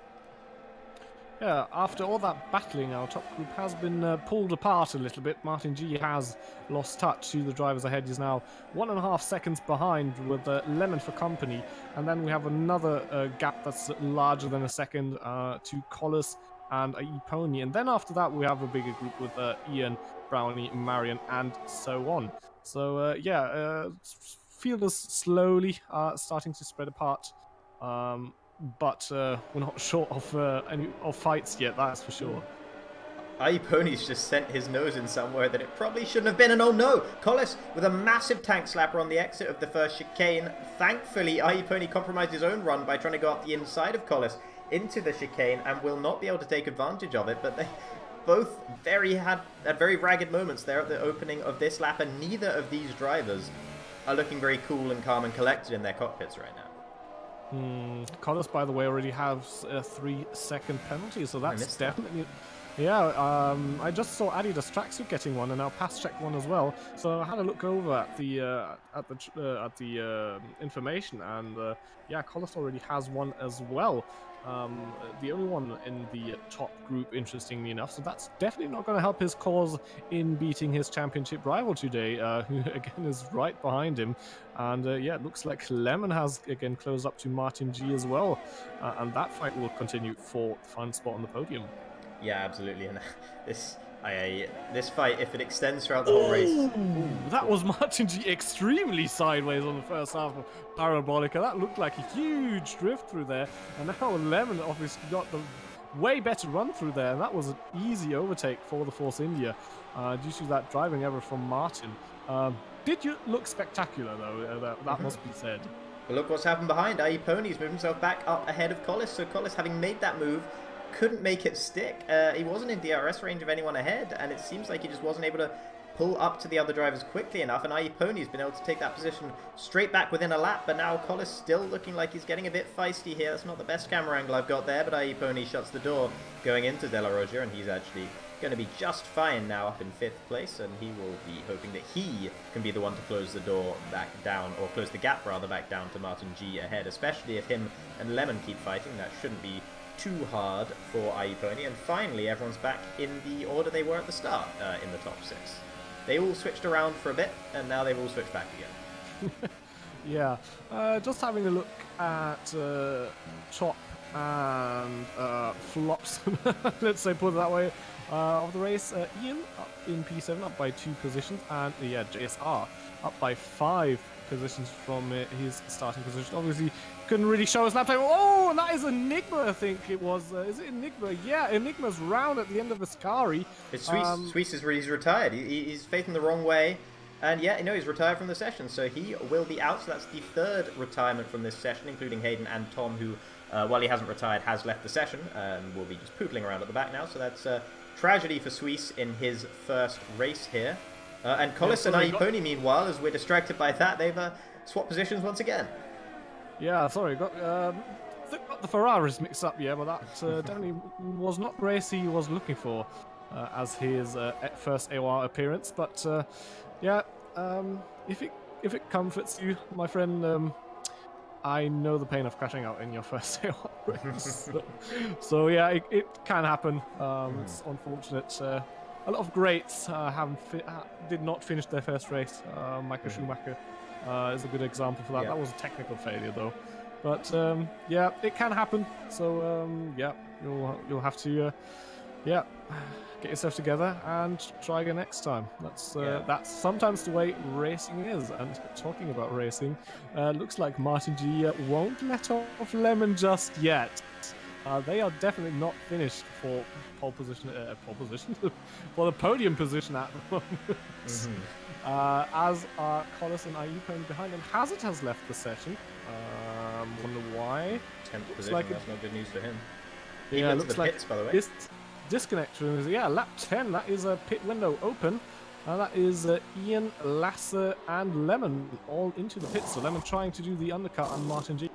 Yeah, after all that battling, our top group has been pulled apart a little bit. Martin G has lost touch to the drivers ahead. He's now 1.5 seconds behind with Lemon for company. And then we have another gap that's larger than a second to Collis and IE Pony. And then after that, we have a bigger group with Ian, Brownie, Marion, and so on. So, field is slowly starting to spread apart. But we're not short of any fights yet, that's for sure. IE Pony's just sent his nose in somewhere that it probably shouldn't have been, and oh no! Collis with a massive tank slapper on the exit of the first chicane. Thankfully, IE Pony compromised his own run by trying to go up the inside of Collis into the chicane and will not be able to take advantage of it, but they both had very ragged moments there at the opening of this lap, and neither of these drivers are looking very cool and calm and collected in their cockpits right now. Collis, by the way, already has a 3-second penalty, so that's definitely... Yeah, I just saw Adidas Tracksuit getting one, and now Pass checked one as well. So I had a look over at the information, and yeah, Collis already has one as well. The only one in the top group, interestingly enough. So that's definitely not going to help his cause in beating his championship rival today, who again is right behind him. And yeah, it looks like Lemon has again closed up to Martin G as well, and that fight will continue for the final spot on the podium. Yeah, absolutely. And this fight, if it extends throughout the whole race... Ooh, that was Martin G extremely sideways on the first half of Parabolica. That looked like a huge drift through there. And now Lemon obviously got the way better run through there. And that was an easy overtake for the Force India due to that driving error from Martin. Did you look spectacular, though? That must be said. But look what's happened behind. IE Pony's moved himself back up ahead of Collis. So Collis, having made that move, couldn't make it stick. He wasn't in DRS range of anyone ahead, and it seems like he just wasn't able to pull up to the other drivers quickly enough, and IE Pony's been able to take that position straight back within a lap, but now Collis still looking like he's getting a bit feisty here. That's not the best camera angle I've got there, but IE Pony shuts the door going into De La Roja, and he's actually going to be just fine now up in 5th place, and he will be hoping that he can be the one to close the door back down, or close the gap rather back down to Martin G ahead, especially if him and Lemon keep fighting. That shouldn't be too hard for IE Pony, and finally everyone's back in the order they were at the start, in the top 6. They all switched around for a bit, and now they've all switched back again. Yeah, just having a look at top and flops, let's say, put it that way, of the race. Ian up in P7, up by 2 positions, and yeah, JSR up by 5 positions from his starting position. Obviously, couldn't really show his lap time. Oh, and that is Enigma, I think it was. Is it Enigma? Yeah, Enigma's round at the end of Ascari. It's Suisse is he's retired. He's facing the wrong way. And yeah, you know, he's retired from the session, so he will be out. So that's the 3rd retirement from this session, including Hayden and Tom, who, while he hasn't retired, has left the session and will be just pootling around at the back now. So that's tragedy for Suisse in his first race here. And Collis and IE Pony, meanwhile, as we're distracted by that, they've swapped positions once again. Yeah, sorry, got the Ferraris mixed up, yeah, but that definitely was not the race he was looking for as his first AOR appearance. But yeah, if it comforts you, my friend, I know the pain of crashing out in your first AOR race. So yeah, it can happen. It's unfortunate. A lot of greats did not finish their first race. Michael Schumacher is a good example for that. Yeah. That was a technical failure, though. But yeah, it can happen. So yeah, you'll have to Yeah, get yourself together and try again next time. That's sometimes the way racing is. And talking about racing, looks like Martin G won't let off Lemon just yet. They are definitely not finished for pole position, for the podium position at the moment. As are Collis and IE playing behind, and Hazard has left the session. Wonder why. 10th position, like that's not good news for him. He yeah, went looks to the like pits, by the way. This disconnect room is, yeah, lap 10. That is a pit window open. That is Ian, Lasser, and Lemon all into the pits. So Lemon trying to do the undercut on Martin G.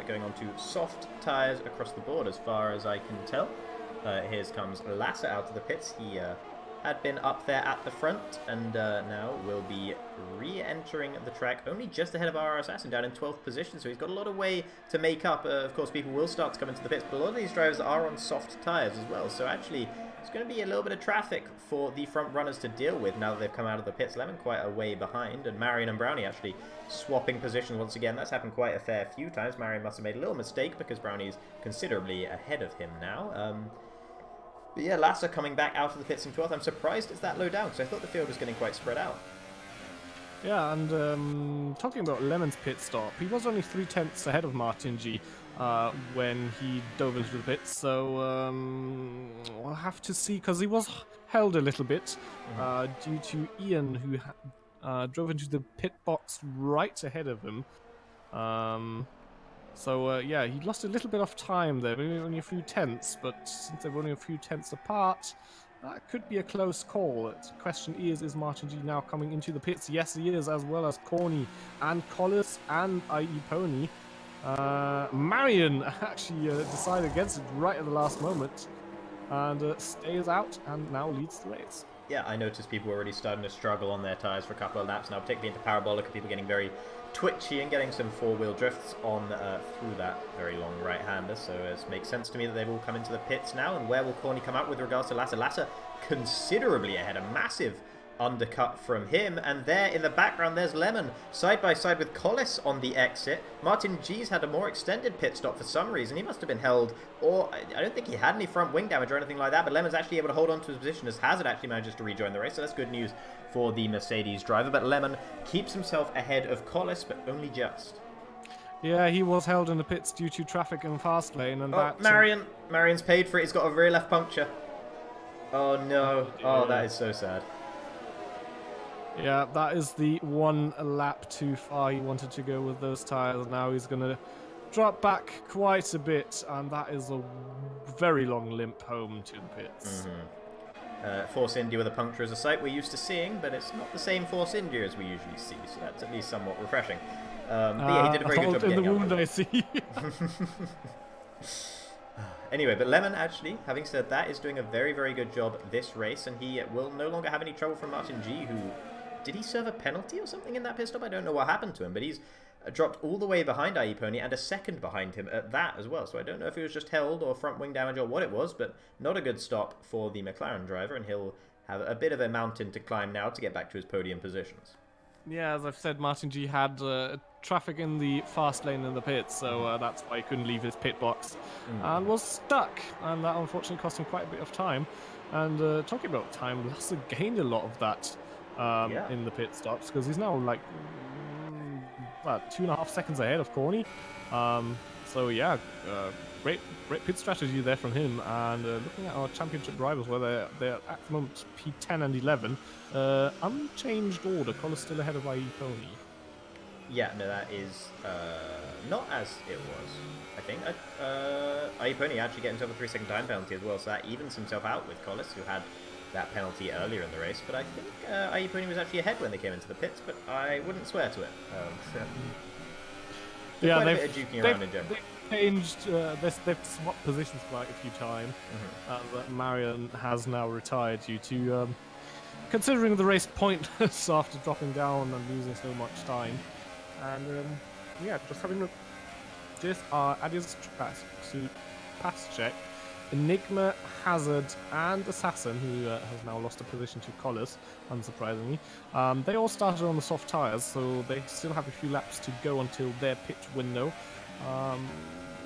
Going on to soft tyres across the board as far as I can tell. Here comes Lasser out of the pits. He had been up there at the front and now will be re-entering the track only just ahead of our Assassin down in 12th position, so he's got a lot of way to make up. Of course, people will start to come into the pits, but a lot of these drivers are on soft tyres as well, so actually it's going to be a little bit of traffic for the front runners to deal with now that they've come out of the pits. Lemon quite a way behind, and Marion and Brownie actually swapping positions once again. That's happened quite a fair few times. Marion must have made a little mistake because Brownie's considerably ahead of him now. But yeah, Lasser coming back out of the pits in 12th. I'm surprised it's that low down because I thought the field was getting quite spread out. Yeah, and talking about Lemon's pit stop, he was only 3/10 ahead of Martin G when he dove into the pits, so we'll have to see, because he was held a little bit due to Ian, who drove into the pit box right ahead of him. So yeah, he lost a little bit of time there, maybe only a few tenths, but since they're only a few tenths apart, that could be a close call. The question is Martin G now coming into the pits? Yes, he is, as well as Corny and Collis and IE Pony. Marion actually decided against it right at the last moment and stays out and now leads the race. Yeah, I noticed people were already starting to struggle on their tyres for a couple of laps now, particularly into Parabolica, people getting very twitchy and getting some four-wheel drifts on through that very long right-hander, so it makes sense to me that they've all come into the pits now. And where will Corny come out with regards to Lasser? Lasser considerably ahead, a massive undercut from him, and there in the background there's Lemon side by side with Collis on the exit. Martin G's had a more extended pit stop for some reason. He must have been held, or I don't think he had any front wing damage or anything like that, but Lemon's actually able to hold on to his position as Hazard actually manages to rejoin the race, so that's good news for the Mercedes driver. But Lemon keeps himself ahead of Collis, but only just. Yeah, he was held in the pits due to traffic in the fast lane, and Marion's paid for it. He's got a rear left puncture. Oh no. Oh, that is so sad. Yeah, that is the one lap too far he wanted to go with those tyres. Now he's going to drop back quite a bit, and that is a very long limp home to the pits. Force India with a puncture is a sight we're used to seeing, but it's not the same Force India as we usually see, so that's at least somewhat refreshing. But yeah, he did a very good job getting in the wound, I see. Anyway, but Lemon actually, having said that, is doing a very, very good job this race, and he will no longer have any trouble from Martin G, who... Did he serve a penalty or something in that pit stop? I don't know what happened to him, but he's dropped all the way behind IE Pony and a second behind him at that as well. So I don't know if he was just held or front wing damage or what it was, but not a good stop for the McLaren driver, and he'll have a bit of a mountain to climb now to get back to his podium positions. Yeah, as I've said, Martin G had traffic in the fast lane in the pits, so that's why he couldn't leave his pit box and was stuck, and that unfortunately cost him quite a bit of time. And talking about time, Lasser gained a lot of that in the pit stops, because he's now like 2.5 seconds ahead of Corny. So yeah, great pit strategy there from him. And looking at our championship rivals, where they're at the moment P10 and 11, unchanged order. Collis still ahead of IE Pony. Yeah, no, that is not as it was, I think. IE Pony actually getting himself a 3-second time penalty as well, so that evens himself out with Collis, who had that penalty earlier in the race. But I think IE Pony was actually ahead when they came into the pits, but I wouldn't swear to it. Yeah, they've changed, they've swapped positions quite a few times. Marion has now retired due to considering the race pointless after dropping down and losing so much time. And yeah, just having a this Adios pass check. Enigma, Hazard, and Assassin, who has now lost a position to Collis, unsurprisingly. They all started on the soft tyres, so they still have a few laps to go until their pit window.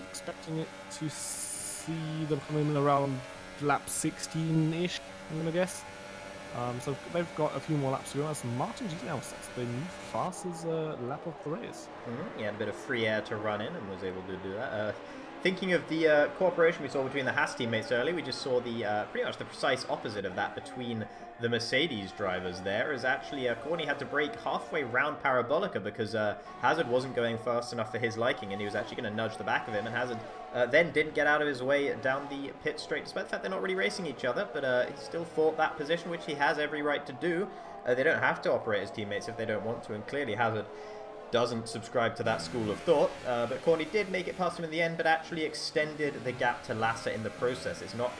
Expecting it to see them come in around lap 16-ish, I'm going to guess. So they've got a few more laps to go. As Martin G now sets the new fastest lap of the race. He had a bit of free air to run in and was able to do that. Thinking of the cooperation we saw between the Haas teammates earlier, we just saw the pretty much the precise opposite of that between the Mercedes drivers there, as actually Corny had to brake halfway round Parabolica because Hazard wasn't going fast enough for his liking, and he was actually going to nudge the back of him, and Hazard then didn't get out of his way down the pit straight, despite the fact they're not really racing each other, but he still fought that position, which he has every right to do. They don't have to operate as teammates if they don't want to, and clearly Hazard doesn't subscribe to that school of thought, but Corny did make it past him in the end, but actually extended the gap to Lasser in the process. It's not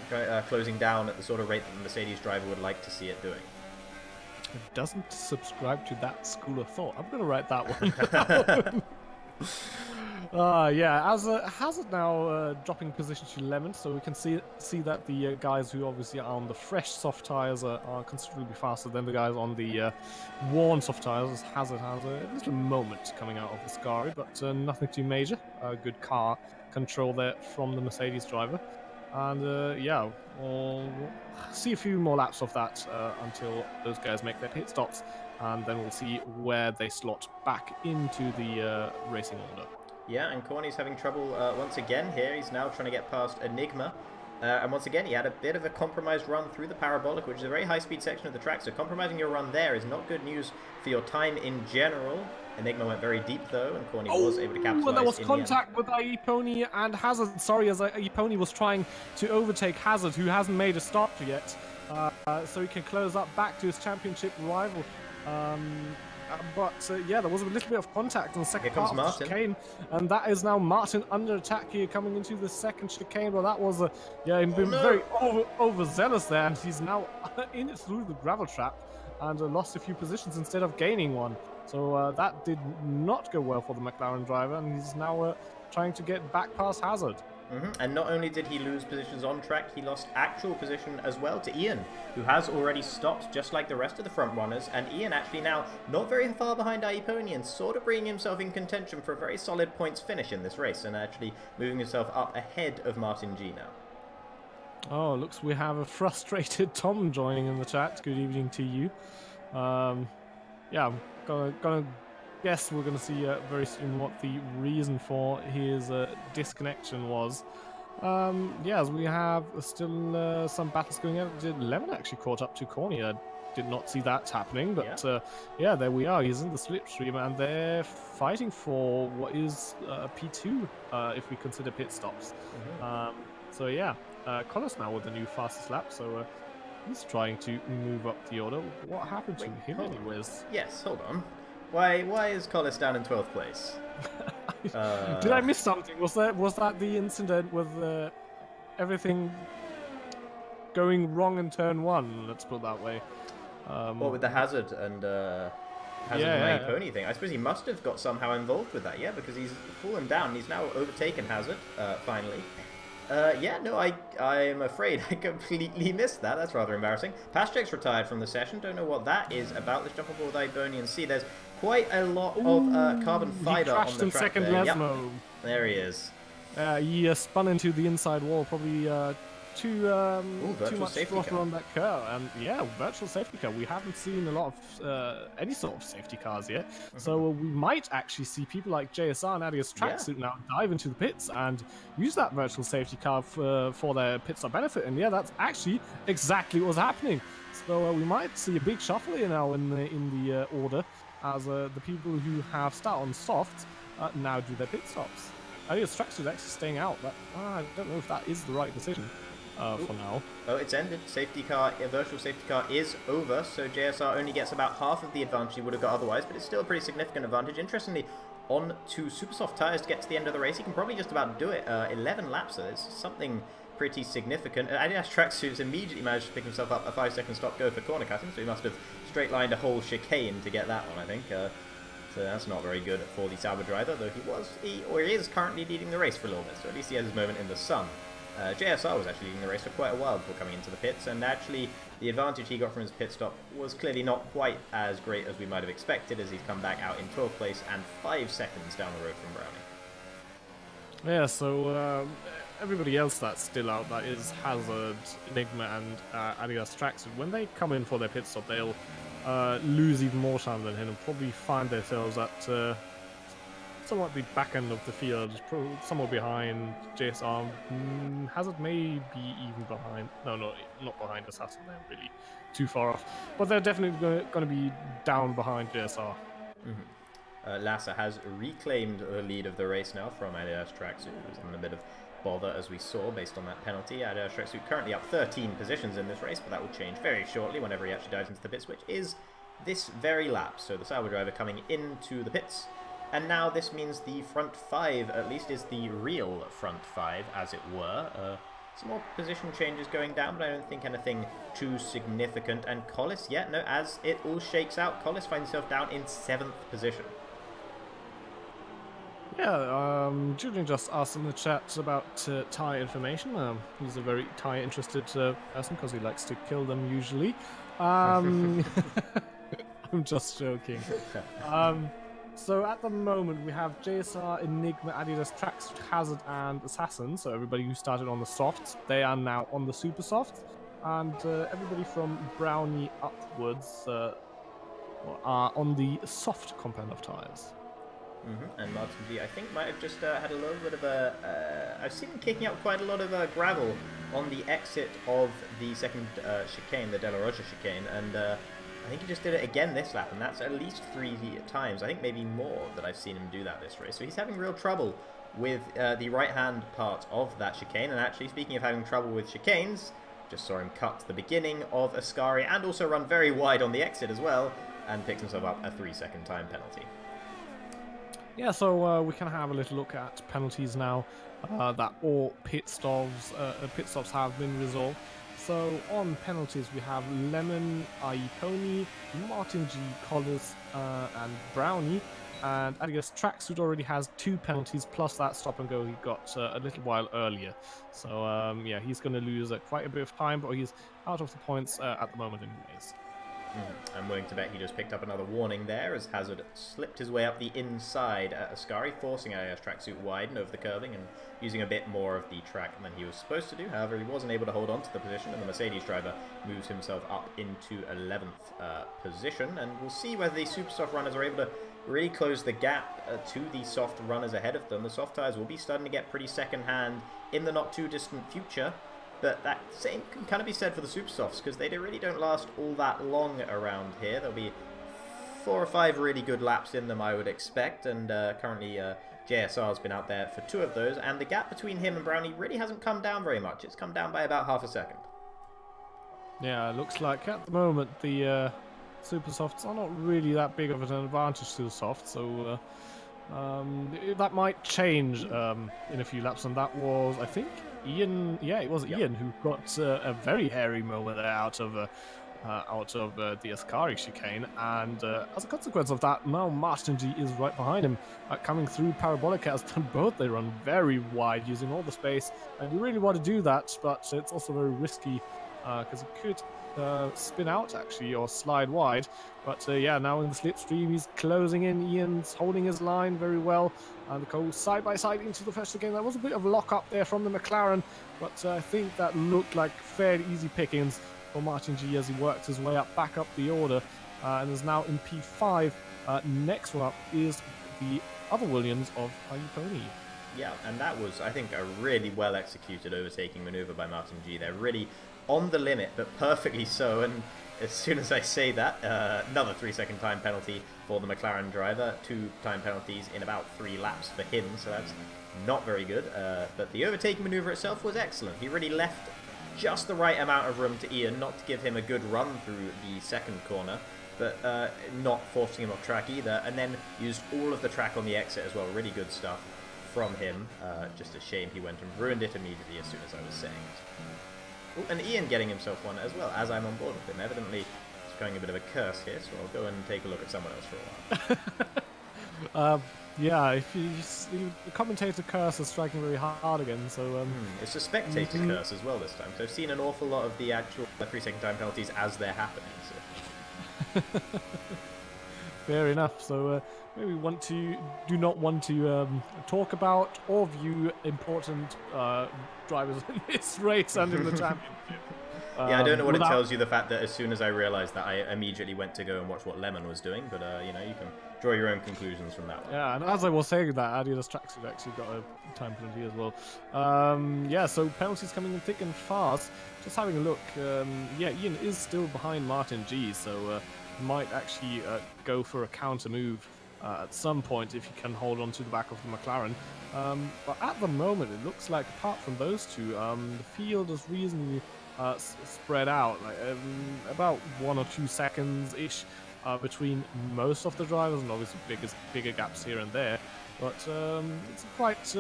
closing down at the sort of rate that the Mercedes driver would like to see it doing. It doesn't subscribe to that school of thought. I'm going to write that one. Yeah, as Hazard now dropping position to 11, so we can see that the guys who obviously are on the fresh soft tyres are considerably faster than the guys on the worn soft tyres. Hazard has a little moment coming out of the Scari, but nothing too major. Good car control there from the Mercedes driver. And yeah, we'll see a few more laps of that until those guys make their pit stops, and then we'll see where they slot back into the racing order. Yeah, and Corny's having trouble once again here. He's now trying to get past Enigma. And once again, he had a bit of a compromised run through the Parabolic, which is a very high-speed section of the track. So compromising your run there is not good news for your time in general. Enigma went very deep, though, and Corny was able to capitalize. Well, there was contact with Iepony and Hazard. Sorry, as Iepony was trying to overtake Hazard, who hasn't made a stop yet. So he can close up back to his championship rival. But yeah, there was a little bit of contact on the second part of the chicane, and that is now Martin under attack here coming into the second chicane. But that was been very overzealous there, and he's now in it through the gravel trap and lost a few positions instead of gaining one. So that did not go well for the McLaren driver, and he's now trying to get back past Hazard. And not only did he lose positions on track, he lost actual position as well to Ian, who has already stopped just like the rest of the front runners. And Ian actually now not very far behind Iepony and sort of bringing himself in contention for a very solid points finish in this race, and actually moving himself up ahead of Martin G now. Oh, looks we have a frustrated Tom joining in the chat. Good evening to you. Yeah, I'm gonna guess we're going to see very soon what the reason for his disconnection was. Yeah, as we have still some battles going on. Lemon actually caught up to Corny. I did not see that happening, but yeah, there we are. He's in the slipstream, and they're fighting for what is P2 if we consider pit stops. So yeah, Collis now with the new fastest lap, so he's trying to move up the order. What happened to him anyways? Yes, hold on. Why is Collis down in 12th place? Did I miss something? Was that the incident with everything going wrong in turn 1? Let's put it that way. What with the Hazard and Iepony thing? I suppose he must have got somehow involved with that, yeah, because he's fallen down. He's now overtaken Hazard finally. Yeah, no, I'm afraid I completely missed that. That's rather embarrassing. Paschek's retired from the session. Don't know what that is about. Let's jump aboard Iepony and see. There's quite a lot of carbon fiber on the track second there. Lesmo. Yep. There he is. He spun into the inside wall, probably too much throttle on that curve. And yeah, virtual safety car. We haven't seen a lot of any sort of safety cars yet. So we might actually see people like JSR and Adios Tracksuit now dive into the pits and use that virtual safety car for their pit stop benefit. And yeah, that's actually exactly what's happening. So we might see a big shuffle here now in the order, as the people who have started on soft now do their pit stops. Adios Tracksuit actually staying out, but I don't know if that is the right decision. For now. Oh, it's ended. Safety car, virtual safety car is over, so JSR only gets about half of the advantage he would have got otherwise, but it's still a pretty significant advantage. Interestingly, on to super soft tyres to get to the end of the race, he can probably just about do it. 11 laps, so it's something pretty significant. Adidas Tracksuits immediately managed to pick himself up a 5-second stop go for corner cutting, so he must have straight lined a whole chicane to get that one, I think. So that's not very good for the Sauber driver, though he is currently leading the race for a little bit, so at least he has his moment in the sun. JSR was actually leading the race for quite a while before coming into the pits, and actually the advantage he got from his pit stop was clearly not quite as great as we might have expected, as he's come back out in 12th place and 5 seconds down the road from Brownie. Yeah, so everybody else that's still out, that is Hazard, Enigma, and Adidas Tracksuit, when they come in for their pit stop, they'll lose even more time than him and probably find themselves at somewhat the back end of the field, somewhere behind JSR. Hazard may be even behind. No, not behind Assassin. They're really too far off. But they're definitely going to be down behind JSR. Lassa has reclaimed the lead of the race now from Adidas Tracksuit, who's in a bit of bother, as we saw, based on that penalty. Adidas Tracksuit currently up 13 positions in this race, but that will change very shortly whenever he actually dives into the pits, which is this very lap. So the Sauber driver coming into the pits. And now this means the front five, at least, is the real front five, as it were. Some more position changes going down, but I don't think anything too significant. And Collis, yeah, no, as it all shakes out, Collis finds himself down in 7th position. Yeah, Julian just asked in the chat about tyre information. He's a very tyre-interested person because he likes to kill them usually. I'm just joking. So at the moment we have JSR, Enigma, Adidas Tracksuit, Hazard, and Assassin. So everybody who started on the softs, they are now on the super softs, and everybody from Brownie upwards are on the soft compound of tyres. And Martin G, I think, might have just had a little bit of a... I've seen him kicking up quite a lot of gravel on the exit of the second chicane, the De La Rocha chicane, and I think he just did it again this lap, and that's at least 3 times, I think maybe more, that I've seen him do that this race. So he's having real trouble with the right-hand part of that chicane, and actually, speaking of having trouble with chicanes, just saw him cut the beginning of Ascari, and also run very wide on the exit as well, and picked himself up a 3-second time penalty. Yeah, so we can have a little look at penalties now that all pit stops have been resolved. So on penalties we have Lemon, Pony, Martin G, Collis, and Brownie, and Adidas Tracksuit already has 2 penalties plus that stop and go he got a little while earlier. So yeah, he's going to lose quite a bit of time, but he's out of the points at the moment anyways. I'm willing to bet he just picked up another warning there as Hazard slipped his way up the inside at Ascari, forcing Adidas Tracksuit widen over the curving and using a bit more of the track than he was supposed to do. However, he wasn't able to hold on to the position, and the Mercedes driver moves himself up into 11th position. And we'll see whether the super soft runners are able to really close the gap to the soft runners ahead of them. The soft tyres will be starting to get pretty second-hand in the not-too-distant future. But that same can kind of be said for the super softs, because they really don't last all that long around here. There'll be 4 or 5 really good laps in them, I would expect, and currently JSR's been out there for 2 of those, and the gap between him and Brownie really hasn't come down very much. It's come down by about half a second. Yeah, it looks like at the moment the super softs are not really that big of an advantage to the softs, so that might change in a few laps, and that was, I think, Ian. Yeah, it was Ian who got a very hairy moment there out of the Ascari chicane, and as a consequence of that, now Martin G is right behind him, coming through Parabolic. Has done both. They run very wide, using all the space, and you really want to do that, but it's also very risky because it could spin out actually or slide wide. But yeah, now in the slipstream he's closing in. Ian's holding his line very well, and go side by side into the first again. There was a bit of lock up there from the McLaren, but I think that looked like fairly easy pickings for Martin G as he works his way up back up the order, and is now in P5. Next one up is the other Williams of Pony. Yeah, and that was, I think, a really well executed overtaking maneuver by Martin G. They're really on the limit, but perfectly so. And as soon as I say that, another 3-second time penalty for the McLaren driver. 2 time penalties in about 3 laps for him, so that's not very good. But the overtaking maneuver itself was excellent. He really left just the right amount of room to Ian, not to give him a good run through the second corner, but not forcing him off track either, and then used all of the track on the exit as well. Really good stuff from him. Just a shame he went and ruined it immediately as soon as I was saying it. Ooh, and Ian getting himself one as well, as I'm on board with him. Evidently, it's going a bit of a curse here, so I'll go and take a look at someone else for a while. Yeah, if the commentator curse is striking very hard again, so... It's a spectator curse as well this time, so I've seen an awful lot of the actual 3-second time penalties as they're happening, so... Fair enough. So maybe do not want to talk about or view important drivers in this race and in the championship. Yeah, I don't know what it tells you, the fact that as soon as I realised that, I immediately went to go and watch what Lemon was doing, but you know, you can draw your own conclusions from that one. Yeah, and as I was saying that, Adidas Tracksuit actually got a time penalty as well. Yeah, so penalties coming in thick and fast. Just having a look, yeah, Ian is still behind Martin G, so might actually go for a counter move at some point if he can hold on to the back of the McLaren. But at the moment, it looks like apart from those two, the field is reasonably spread out, like about 1 or 2 seconds-ish between most of the drivers, and obviously bigger gaps here and there. But it's a quite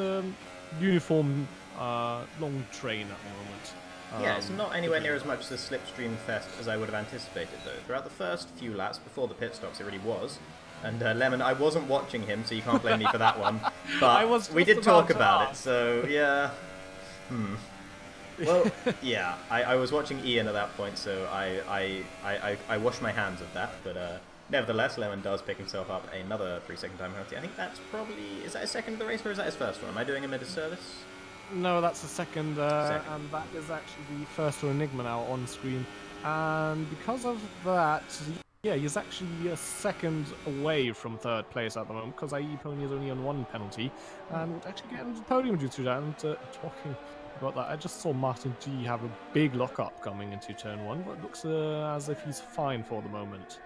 uniform, long train at the moment. Yeah, it's not anywhere near as much the slipstream fest as I would have anticipated, though. Throughout the first few laps, before the pit stops, it really was. And Lemon, I wasn't watching him, so you can't blame me for that one. But we did talk about it, so yeah. Well, yeah, I was watching Ian at that point, so I washed my hands of that. But nevertheless, Lemon does pick himself up another 3-second time penalty. I think that's probably... Is that his second of the race, or is that his first one? Am I doing him a disservice? No, that's the second, and that is actually the first for Enigma now on screen. And because of that, yeah, he's actually a second away from third place at the moment, because IE Pony is only on 1 penalty, and would actually get into the podium due to that. And talking about that, I just saw Martin G have a big lockup coming into turn 1, but it looks as if he's fine for the moment.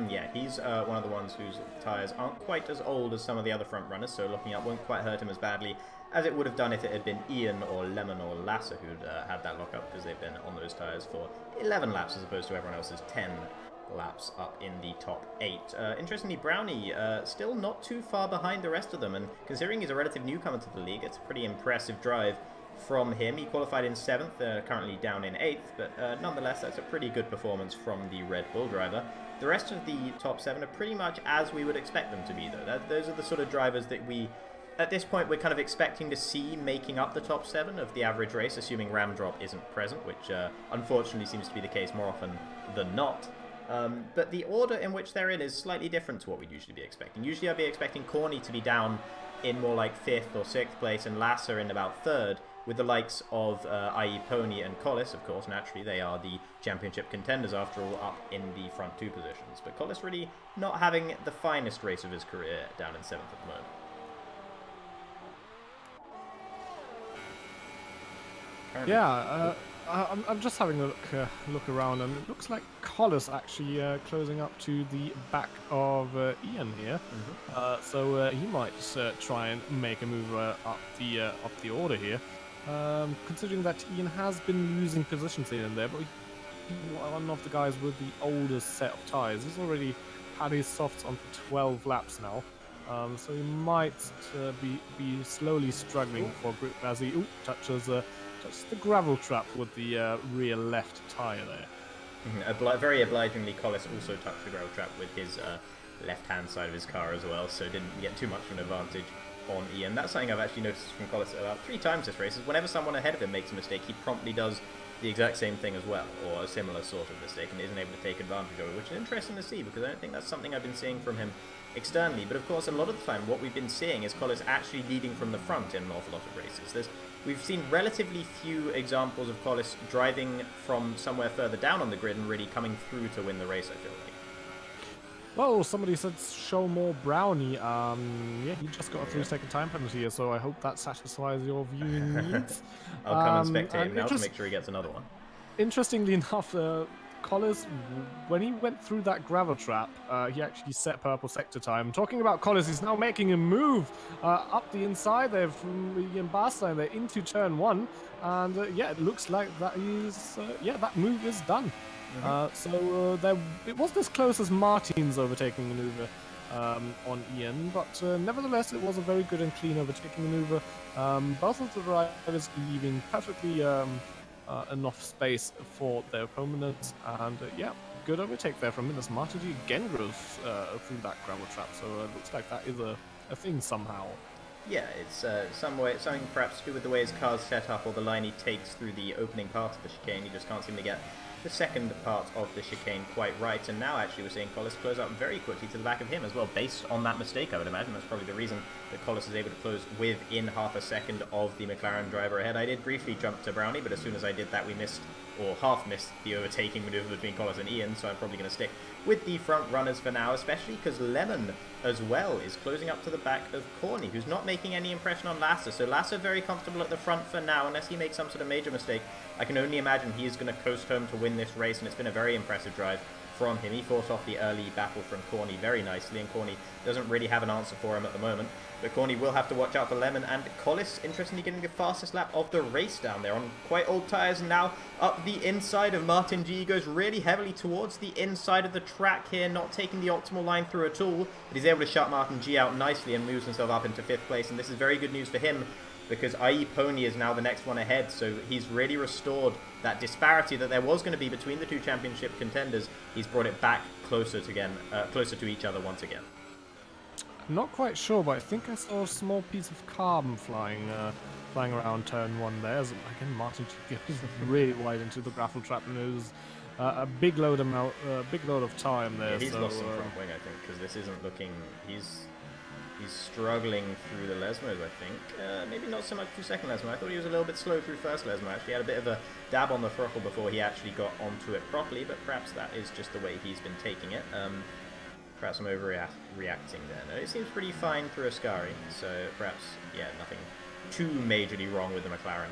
Yeah, he's one of the ones whose tyres aren't quite as old as some of the other front runners, so locking up won't quite hurt him as badly as it would have done if it had been Ian or Lemon or Lasser who'd had that lockup, because they've been on those tyres for 11 laps as opposed to everyone else's 10 laps up in the top 8. Interestingly, Brownie still not too far behind the rest of them, and considering he's a relative newcomer to the league, it's a pretty impressive drive from him. He qualified in 7th, currently down in 8th, but nonetheless that's a pretty good performance from the Red Bull driver. The rest of the top 7 are pretty much as we would expect them to be, though. Those are the sort of drivers that we, at this point, we're kind of expecting to see making up the top 7 of the average race, assuming Ramdrop isn't present, which unfortunately seems to be the case more often than not. But the order in which they're in is slightly different to what we'd usually be expecting. Usually I'd be expecting Corny to be down in more like 5th or 6th place and Lasser in about 3rd, with the likes of IE Pony and Collis, of course. Naturally, they are the championship contenders after all, up in the front 2 positions. But Collis really not having the finest race of his career down in 7th at the moment. Yeah, I'm just having a look around, and it looks like Collis actually closing up to the back of Ian here. So he might try and make a move up the order here. Considering that Ian has been losing positions here and there, but he's one of the guys with the oldest set of tyres. He's already had his softs on for 12 laps now, so he might be slowly struggling for grip as he touches the gravel trap with the rear left tyre there. Very obligingly, Collis also touched the gravel trap with his left-hand side of his car as well, so didn't get too much of an advantage on Ian. That's something I've actually noticed from Collis about 3 times this race, is whenever someone ahead of him makes a mistake, he promptly does the exact same thing as well, or a similar sort of mistake, and isn't able to take advantage of it, which is interesting to see, because I don't think that's something I've been seeing from him externally. But of course, a lot of the time, what we've been seeing is Collis actually leading from the front in an awful lot of races. We've seen relatively few examples of Collis driving from somewhere further down on the grid and really coming through to win the race, I feel like. Well, somebody said show more Brownie. Yeah, he just got a 3-second time penalty here, so I hope that satisfies your viewing needs. I'll come and spectate him now to make sure he gets another one. Interestingly enough, Collis, when he went through that gravel trap, he actually set purple sector time. Talking about Collis, he's now making a move up the inside there from the embark line there into turn 1, and yeah, it looks like that is that move is done. So it was as close as Martin's overtaking maneuver on Ian, but nevertheless it was a very good and clean overtaking maneuver. Both of the drivers leaving perfectly enough space for their opponents, and yeah, good overtake there from Minas. Martin G again goes through that gravel trap, so it looks like that is a thing somehow. Yeah, it's something perhaps to do with the way his car's set up, or the line he takes through the opening part of the chicane. He just can't seem to get the second part of the chicane quite right, and now actually we're seeing Collis close up very quickly to the back of him as well, based on that mistake, I would imagine. That's probably the reason that Collis is able to close within half a second of the McLaren driver ahead. I did briefly jump to Brownie, but as soon as I did that, we missed, or half missed, the overtaking maneuver between Collis and Ian, so I'm probably going to stick with the front runners for now, especially because Lemon as well is closing up to the back of Corny, who's not making any impression on Lasser. So Lasser very comfortable at the front for now, unless he makes some sort of major mistake. I can only imagine he is going to coast home to win this race, and it's been a very impressive drive from him. He fought off the early battle from Corny very nicely, and Corny doesn't really have an answer for him at the moment. But Corny will have to watch out for Lemon, and Collis, interestingly, getting the fastest lap of the race down there on quite old tyres, and now up the inside of Martin G. He goes really heavily towards the inside of the track here, not taking the optimal line through at all, but he's able to shut Martin G out nicely and moves himself up into 5th place, and this is very good news for him, because IE Pony is now the next one ahead, so he's really restored that disparity that there was going to be between the two championship contenders. He's brought it back closer to each other once again. I'm not quite sure, but I think I saw a small piece of carbon flying around turn 1 there. As, again, Martin goes really wide into the gravel trap, and it was a big load of time there. Yeah, he's so, lost some front wing, I think, because this isn't looking. He's struggling through the Lesmos, I think. Maybe not so much through second Lesmo. I thought he was a little bit slow through first Lesmo. Actually, he had a bit of a dab on the throttle before he actually got onto it properly, but perhaps that is just the way he's been taking it. Perhaps I'm overreacting there. No, it seems pretty fine for Ascari, so perhaps, yeah, nothing too majorly wrong with the McLaren.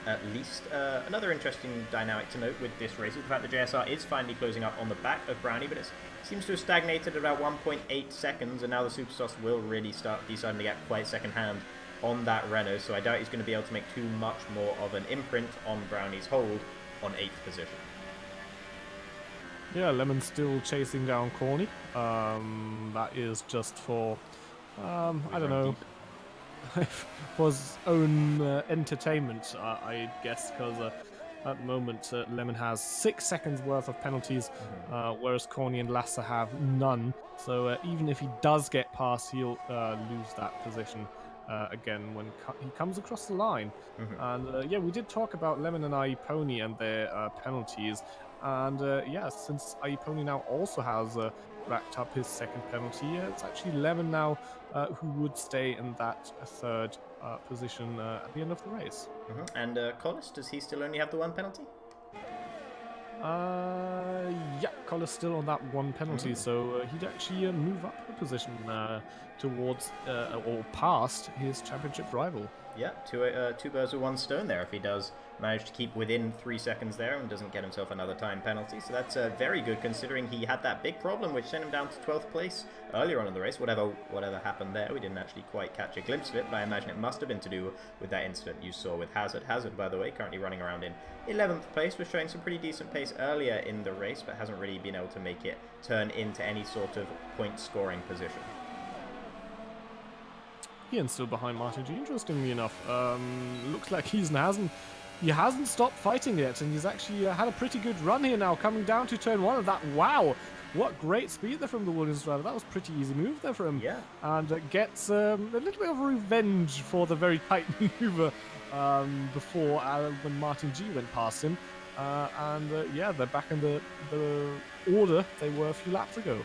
At least, another interesting dynamic to note with this race is the fact that JSR is finally closing up on the back of Brownie, but it seems to have stagnated at about 1.8 seconds, and now the Supersofts will really start deciding to get quite second hand on that Renault, so I doubt he's going to be able to make too much more of an imprint on Brownie's hold on 8th position. Yeah, Lemon's still chasing down Corny. That is just for, I don't know, for his own entertainment, I guess, because at the moment Lemon has 6 seconds worth of penalties, whereas Corny and Lasser have none. So even if he does get past, he'll lose that position again when he comes across the line. And yeah, we did talk about Lemon and IE Pony and their penalties. And yeah, since IE Pony now also has racked up his second penalty, it's actually Lemon now who would stay in that 3rd position at the end of the race. And Collis, does he still only have the 1 penalty? Yeah, Collis still on that 1 penalty, so he'd actually move up a position towards or past his championship rival. Yeah, two birds with 1 stone there if he does manage to keep within 3 seconds there and doesn't get himself another time penalty. So that's very good, considering he had that big problem which sent him down to 12th place earlier on in the race. Whatever happened there, we didn't actually quite catch a glimpse of it, but I imagine it must have been to do with that incident you saw with Hazard. Hazard, by the way, currently running around in 11th place, was showing some pretty decent pace earlier in the race, but hasn't really been able to make it turn into any sort of point-scoring position. Ian's still behind Martin G, interestingly enough. Looks like he hasn't stopped fighting yet, and he's actually had a pretty good run here now, coming down to turn 1 of that. Wow, what great speed there from the Williams driver. That was a pretty easy move there for him. Yeah. And gets a little bit of revenge for the very tight maneuver before when Martin G went past him. Yeah, they're back in the order they were a few laps ago.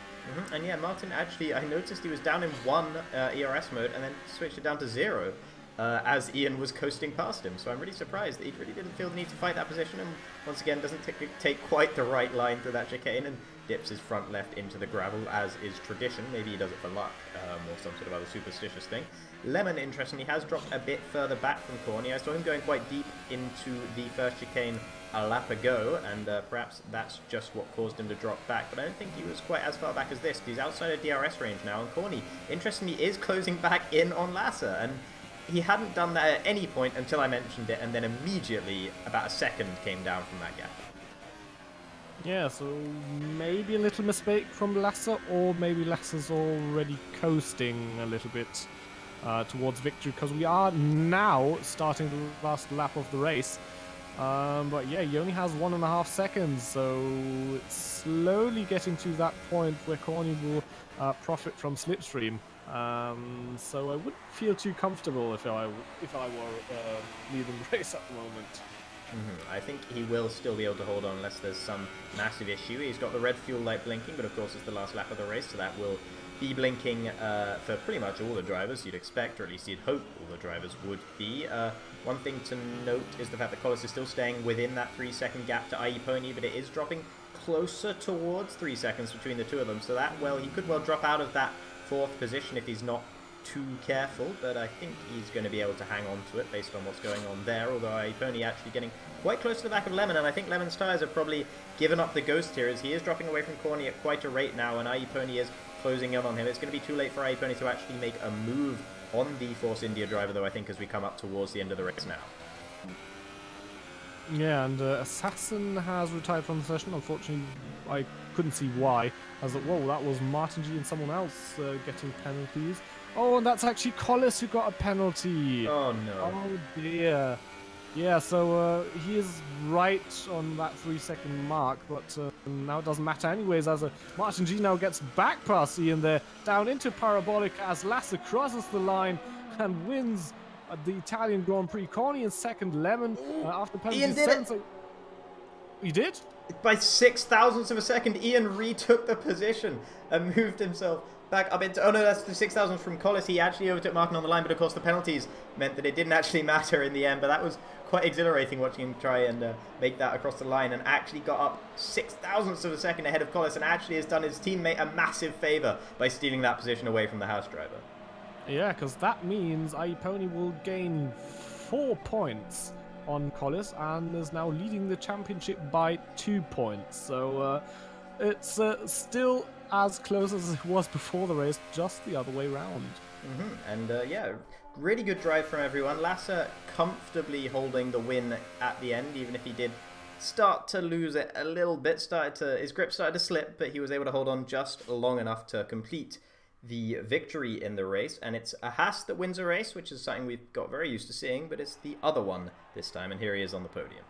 And yeah, Martin actually, I noticed he was down in 1 ERS mode and then switched it down to 0 as Ian was coasting past him. So I'm really surprised that he really didn't feel the need to fight that position, and once again doesn't take quite the right line through that chicane and dips his front left into the gravel, as is tradition. Maybe he does it for luck or some sort of other superstitious thing. Lemon, interestingly, has dropped a bit further back from Corny. I saw him going quite deep into the first chicane a lap ago, and perhaps that's just what caused him to drop back, but I don't think he was quite as far back as this. He's outside of DRS range now, and Corny, interestingly, is closing back in on Lasser, and he hadn't done that at any point until I mentioned it, and then immediately about a second came down from that gap. Yeah, so maybe a little mistake from Lasser, or maybe Lasser's already coasting a little bit towards victory, because we are now starting the last lap of the race. But yeah, he only has 1.5 seconds, so it's slowly getting to that point where Corny will profit from slipstream. So I wouldn't feel too comfortable if I were leading the race at the moment. I think he will still be able to hold on unless there's some massive issue. He's got the red fuel light blinking, but of course it's the last lap of the race, so that will be blinking for pretty much all the drivers, you'd expect, or at least you'd hope all the drivers would be. One thing to note is the fact that Collis is still staying within that 3-second gap to IE Pony, but it is dropping closer towards 3 seconds between the two of them, so that, well, he could well drop out of that 4th position if he's not too careful, but I think he's going to be able to hang on to it based on what's going on there, although IE Pony actually getting quite close to the back of Lemon, and I think Lemon's tyres have probably given up the ghost here as he is dropping away from Corny at quite a rate now, and IE Pony is closing in on him. It's going to be too late for IE Pony to actually make a move on the Force India driver, though, I think, as we come up towards the end of the race now. Yeah, and Assassin has retired from the session. Unfortunately, I couldn't see why. I was like, whoa, that was Martin G and someone else getting penalties. Oh, and that's actually Collis who got a penalty. Oh, no. Oh, dear. Yeah, so he is right on that 3-second mark, but now it doesn't matter anyways, as Martin G now gets back past Ian there, down into Parabolic as Lasser crosses the line and wins the Italian Grand Prix. Corny in second, Lemon after penalty. Ian did it! So... He did? By 0.006 of a second, Ian retook the position and moved himself back up into... Oh no, that's the 6,000 from Collis. He actually overtook Martin on the line, but of course the penalties meant that it didn't actually matter in the end. But that was quite exhilarating watching him try and make that across the line, and actually got up 0.006 of a second ahead of Collis, and actually has done his teammate a massive favour by stealing that position away from the house driver. Yeah, because that means IE Pony will gain 4 points on Collis and is now leading the championship by 2 points. So it's still as close as it was before the race, just the other way round. And yeah, really good drive from everyone. Lasser comfortably holding the win at the end, even if he did start to lose it a little bit. His grip started to slip, but he was able to hold on just long enough to complete the victory in the race. And it's a Haas that wins a race, which is something we've got very used to seeing, but it's the other one this time, and here he is on the podium.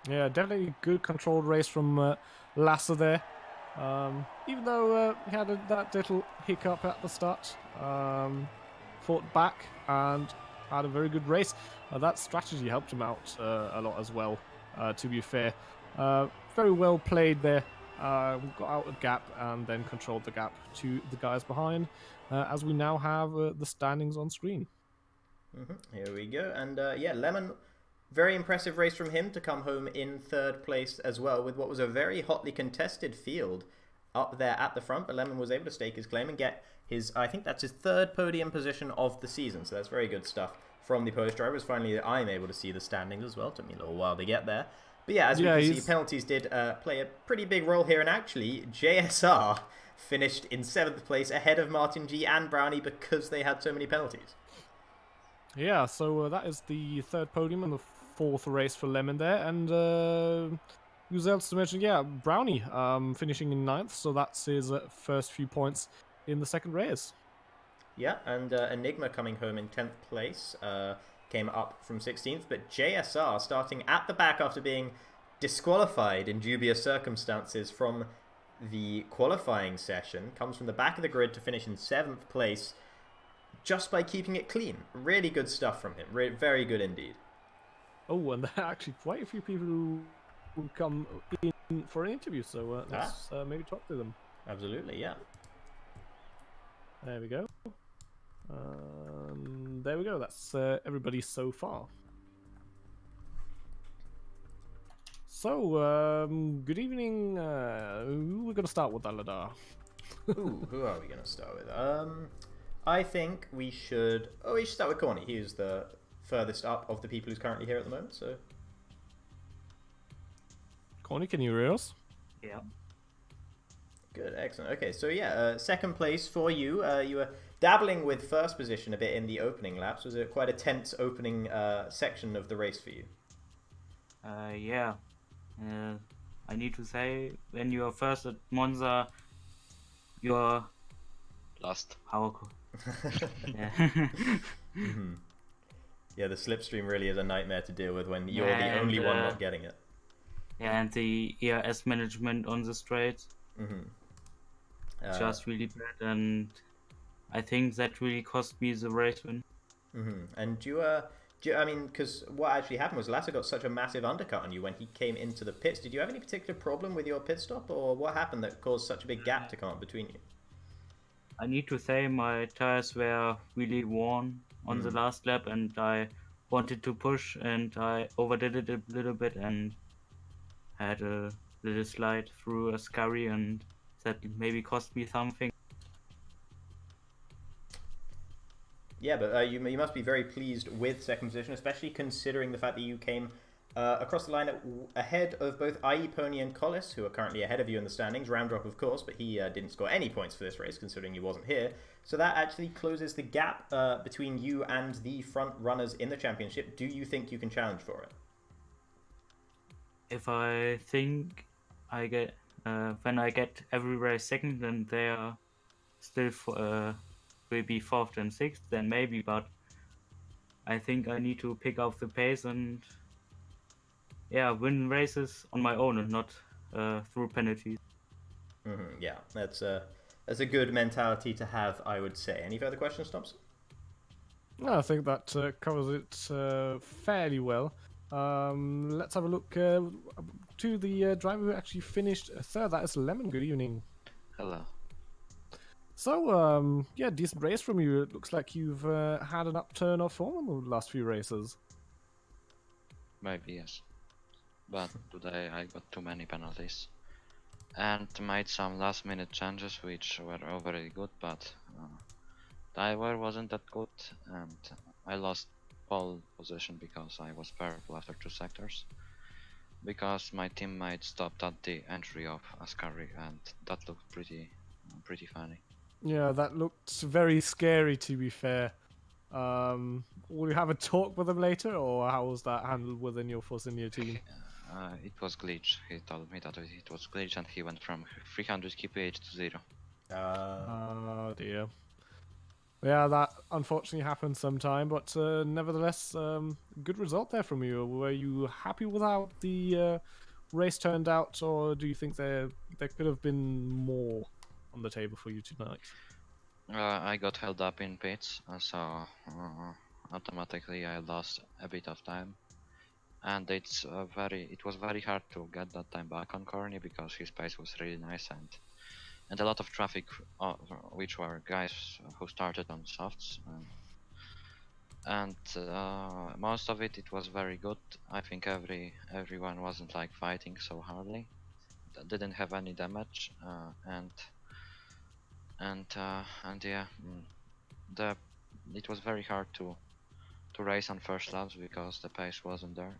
Yeah, definitely a good controlled race from Lasser there. Even though he had that little hiccup at the start, fought back and had a very good race. That strategy helped him out a lot as well, to be fair. Very well played there. Got out a gap and then controlled the gap to the guys behind, as we now have the standings on screen. Here we go. And yeah, Lemon, very impressive race from him to come home in 3rd place as well, with what was a very hotly contested field up there at the front, but Lemon was able to stake his claim and get his, I think that's his 3rd podium position of the season, so that's very good stuff from the Polish drivers. Finally, I'm able to see the standings as well. Took me a little while to get there. But yeah, as we can see, penalties did play a pretty big role here, and actually, JSR finished in 7th place ahead of Martin G and Brownie because they had so many penalties. Yeah, so that is the 3rd podium and the 4th race for Lemon there, and who's else to mention? Yeah, Brownie finishing in 9th, so that's his first few points in the 2nd race. Yeah, and Enigma coming home in 10th place, came up from 16th, but JSR starting at the back after being disqualified in dubious circumstances from the qualifying session, comes from the back of the grid to finish in 7th place just by keeping it clean. Really good stuff from him, very good indeed. Oh, and there are actually quite a few people who come in for an interview, so let's maybe talk to them. Absolutely, yeah. There we go. There we go. That's everybody so far. So, good evening. We're going to start with Aladar. Ooh, who are we going to start with? I think we should... Oh, we should start with Corny. He is the furthest up of the people who's currently here at the moment, so... Corny, can you hear us? Yeah. Good, excellent. Okay, so yeah, 2nd place for you. You were dabbling with 1st position a bit in the opening laps. Was it quite a tense opening section of the race for you? Yeah. I need to say, when you are first at Monza, you're lost. Yeah. Yeah, the slipstream really is a nightmare to deal with when you're the only one not getting it. Yeah, and the ERS management on the straight. Just really bad, and I think that really cost me the race win. And do I mean, because what actually happened was Lasser got such a massive undercut on you when he came into the pits. Did you have any particular problem with your pit stop, or what happened that caused such a big gap to come up between you? I need to say my tires were really worn on the last lap, and I wanted to push, and I overdid it a little bit and had a little slide through a scurry, and that maybe cost me something. Yeah, but you must be very pleased with second position, especially considering the fact that you came across the line ahead of both IE Pony and Collis, who are currently ahead of you in the standings. Round drop, of course, but he didn't score any points for this race, considering he wasn't here. So that actually closes the gap between you and the front runners in the championship. Do you think you can challenge for it? If I think I get when I get every race second, then they are still will be fourth and sixth, then maybe. But I think I need to pick up the pace and win races on my own and not through penalties. Yeah, that's a good mentality to have, I would say. Any further questions, Thompson? No, I think that covers it fairly well. Let's have a look to the driver who actually finished third. That is Lemon. Good evening. Hello. So, yeah, decent race from you. It looks like you've had an upturn of form in the last few races. Maybe yes. But today I got too many penalties. And made some last minute changes which were already good, but driver wasn't that good, and I lost pole position because I was purple after 2 sectors. Because my teammate stopped at the entry of Ascari, and that looked pretty funny. Yeah, that looked very scary, to be fair. Will you have a talk with him later, or how was that handled within your Force-in-your team? It was glitch. He told me that it was glitch, and he went from 300 kph to 0. Oh dear. Yeah, that unfortunately happens sometime, but nevertheless, good result there from you. Were you happy with how the race turned out, or do you think there could have been more on the table for you tonight? I got held up in pits, so automatically I lost a bit of time, and it was very hard to get that time back on Corny because his pace was really nice, and a lot of traffic, which were guys who started on softs, and most of it was very good. I think everyone wasn't like fighting so hardly, didn't have any damage, and yeah, it was very hard to race on first laps because the pace wasn't there.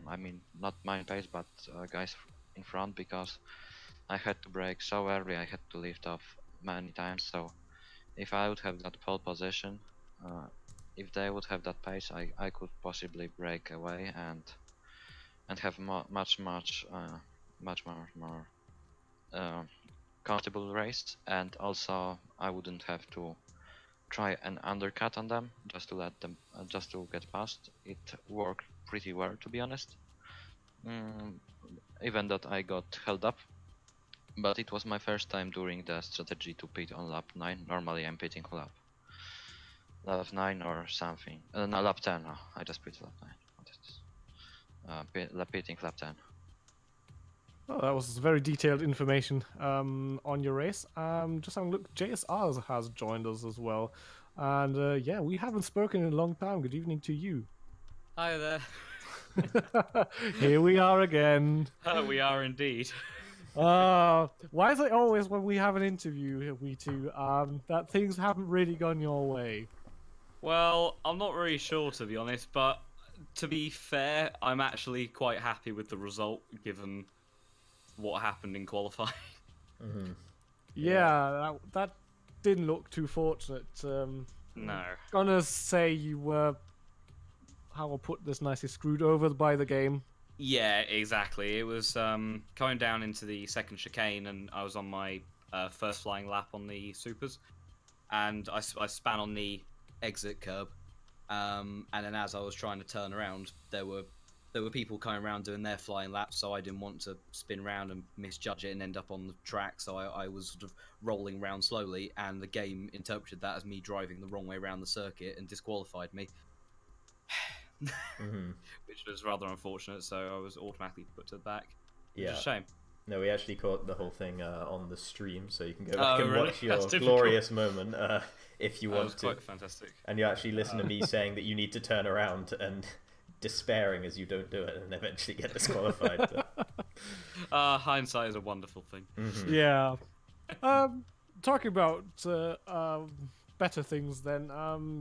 I mean, not my pace, but guys in front, because I had to brake so early. I had to lift off many times. So if I would have that pole position, if they would have that pace, I could possibly break away and have much more comfortable race, and also I wouldn't have to try an undercut on them just to let them just to get past. It worked pretty well, to be honest. Even that I got held up, but it was my first time during the strategy to pit on lap 9. Normally I'm pitting lap 9 or something. No, lap 10. No, I just pitted lap 9. What is this? Pitting lap 10. Oh, that was very detailed information on your race. Just having a look, JSR has joined us as well. And yeah, we haven't spoken in a long time. Good evening to you. Hi there. Here we are again. We are indeed. Why is it always when we have an interview, we two, that things haven't really gone your way? Well, I'm not really sure, to be honest, but to be fair, I'm actually quite happy with the result, given what happened in qualifying. Yeah, that didn't look too fortunate. No. Gonna say you were, how I'll put this nicely, screwed over by the game. Yeah, exactly. It was going down into the second chicane, and I was on my first flying lap on the supers, and I span on the exit curb, and then as I was trying to turn around, there were people coming around doing their flying laps, so I didn't want to spin around and misjudge it and end up on the track, so I was sort of rolling around slowly, and the game interpreted that as me driving the wrong way around the circuit and disqualified me. which was rather unfortunate. So I was automatically put to the back. Which Yeah. is a shame. No, we actually caught the whole thing on the stream, so you can go back and really? watch your That's difficult. glorious moment if you That want was to. quite fantastic. And you actually listen to me saying that you need to turn around and despairing as you don't do it and eventually get disqualified. Hindsight is a wonderful thing. Yeah. Talking about better things then.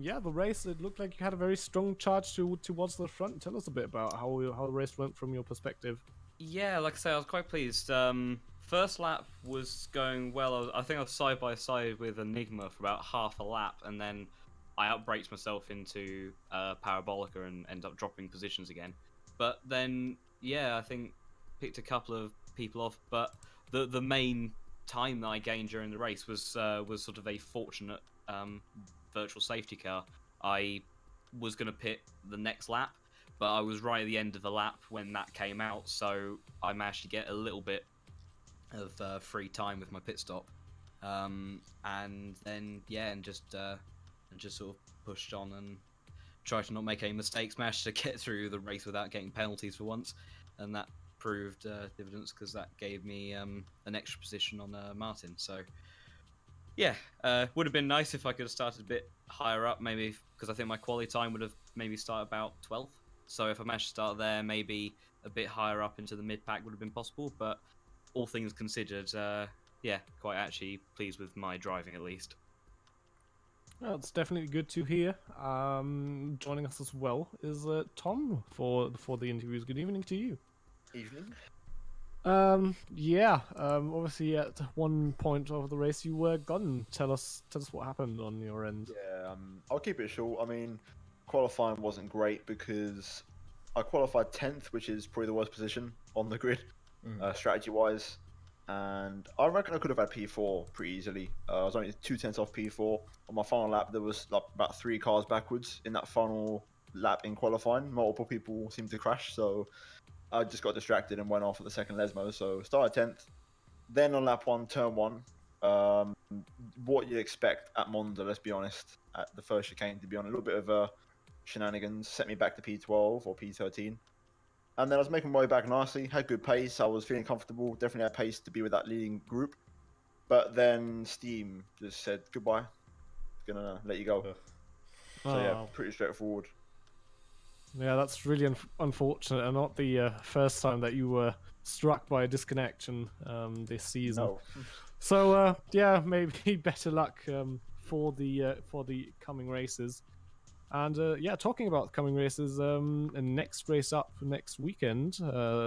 Yeah, the race, it looked like you had a very strong charge towards the front. Tell us a bit about how the race went from your perspective. Yeah, like I say, I was quite pleased. First lap was going well. I think I was side by side with Enigma for about half a lap, and then I outbraked myself into Parabolica and ended up dropping positions again. But then, yeah, I think picked a couple of people off. But the main time that I gained during the race was sort of a fortunate virtual safety car. I was going to pit the next lap, but I was right at the end of the lap when that came out, so I managed to get a little bit of free time with my pit stop, and then and just sort of pushed on and tried to not make any mistakes. Managed to get through the race without getting penalties for once, and that proved dividends because that gave me an extra position on Martin. So yeah, would have been nice if I could have started a bit higher up, maybe, because I think my quality time would have maybe started about 12th. So if I managed to start there, maybe a bit higher up into the mid-pack would have been possible. But all things considered, yeah, quite actually pleased with my driving at least. Well, it's definitely good to hear. Joining us as well is Tom for the interviews. Good evening to you. Evening. Yeah. Obviously, at one point of the race, you were gone. Tell us what happened on your end. Yeah, I'll keep it short. I mean, qualifying wasn't great because I qualified 10th, which is probably the worst position on the grid, strategy-wise. And I reckon I could have had P4 pretty easily. I was only 2/10 off P4. On my final lap, there was like about 3 cars backwards in that final lap in qualifying. Multiple people seemed to crash, so I just got distracted and went off at the second Lesmo. So started 10th. Then on lap 1, turn 1, what you expect at Monza, let's be honest, at the first chicane, to be on a little bit of shenanigans, set me back to P12 or P13. And then I was making my way back nicely, had good pace, I was feeling comfortable, definitely had pace to be with that leading group. But then Steam just said, goodbye, gonna let you go. So yeah, pretty straightforward. Yeah, that's really unfortunate, and not the first time that you were struck by a disconnection this season. No. So yeah, maybe better luck for the coming races. And yeah, talking about coming races, next race up next weekend,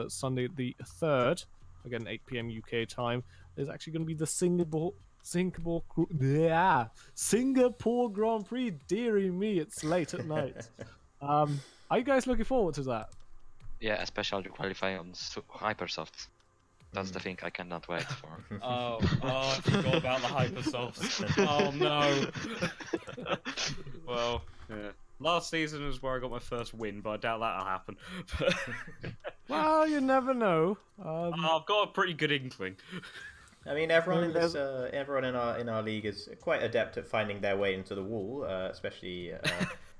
Sunday the 3rd, again 8 PM UK time, is actually going to be the Singapore Grand Prix. Deary me, it's late at night. Are you guys looking forward to that? Yeah, especially qualifying on Hypersoft. That's the thing I cannot wait for. Oh, I forgot about the Hypersofts. Oh no. Well, yeah. Last season was where I got my first win, but I doubt that'll happen. Well, you never know. I've got a pretty good inkling. I mean, everyone in this, everyone in our league is quite adept at finding their way into the wall, especially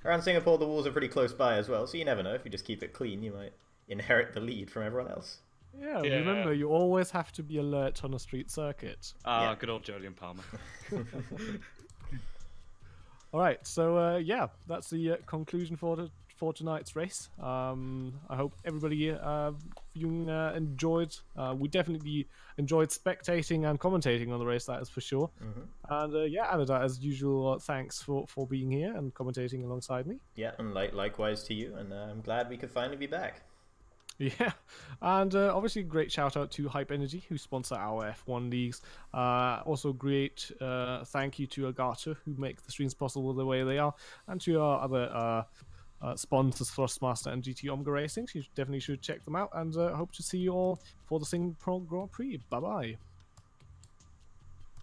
around Singapore. The walls are pretty close by as well, so you never know. If you just keep it clean, you might inherit the lead from everyone else. Yeah, remember, you always have to be alert on a street circuit. Ah, good old Jolyon Palmer. All right, so yeah, that's the conclusion for tonight's race. I hope everybody enjoyed. We definitely enjoyed spectating and commentating on the race, that is for sure. And yeah, Aladar, as usual, thanks for being here and commentating alongside me. Yeah, and likewise to you, and I'm glad we could finally be back. Yeah, and obviously great shout out to Hype Energy, who sponsor our F1 leagues. Also great thank you to Elgato, who make the streams possible the way they are, and to our other sponsors, Thrustmaster and GT Omega Racing. You definitely should check them out, and hope to see you all for the Singapore Grand Prix. Bye bye.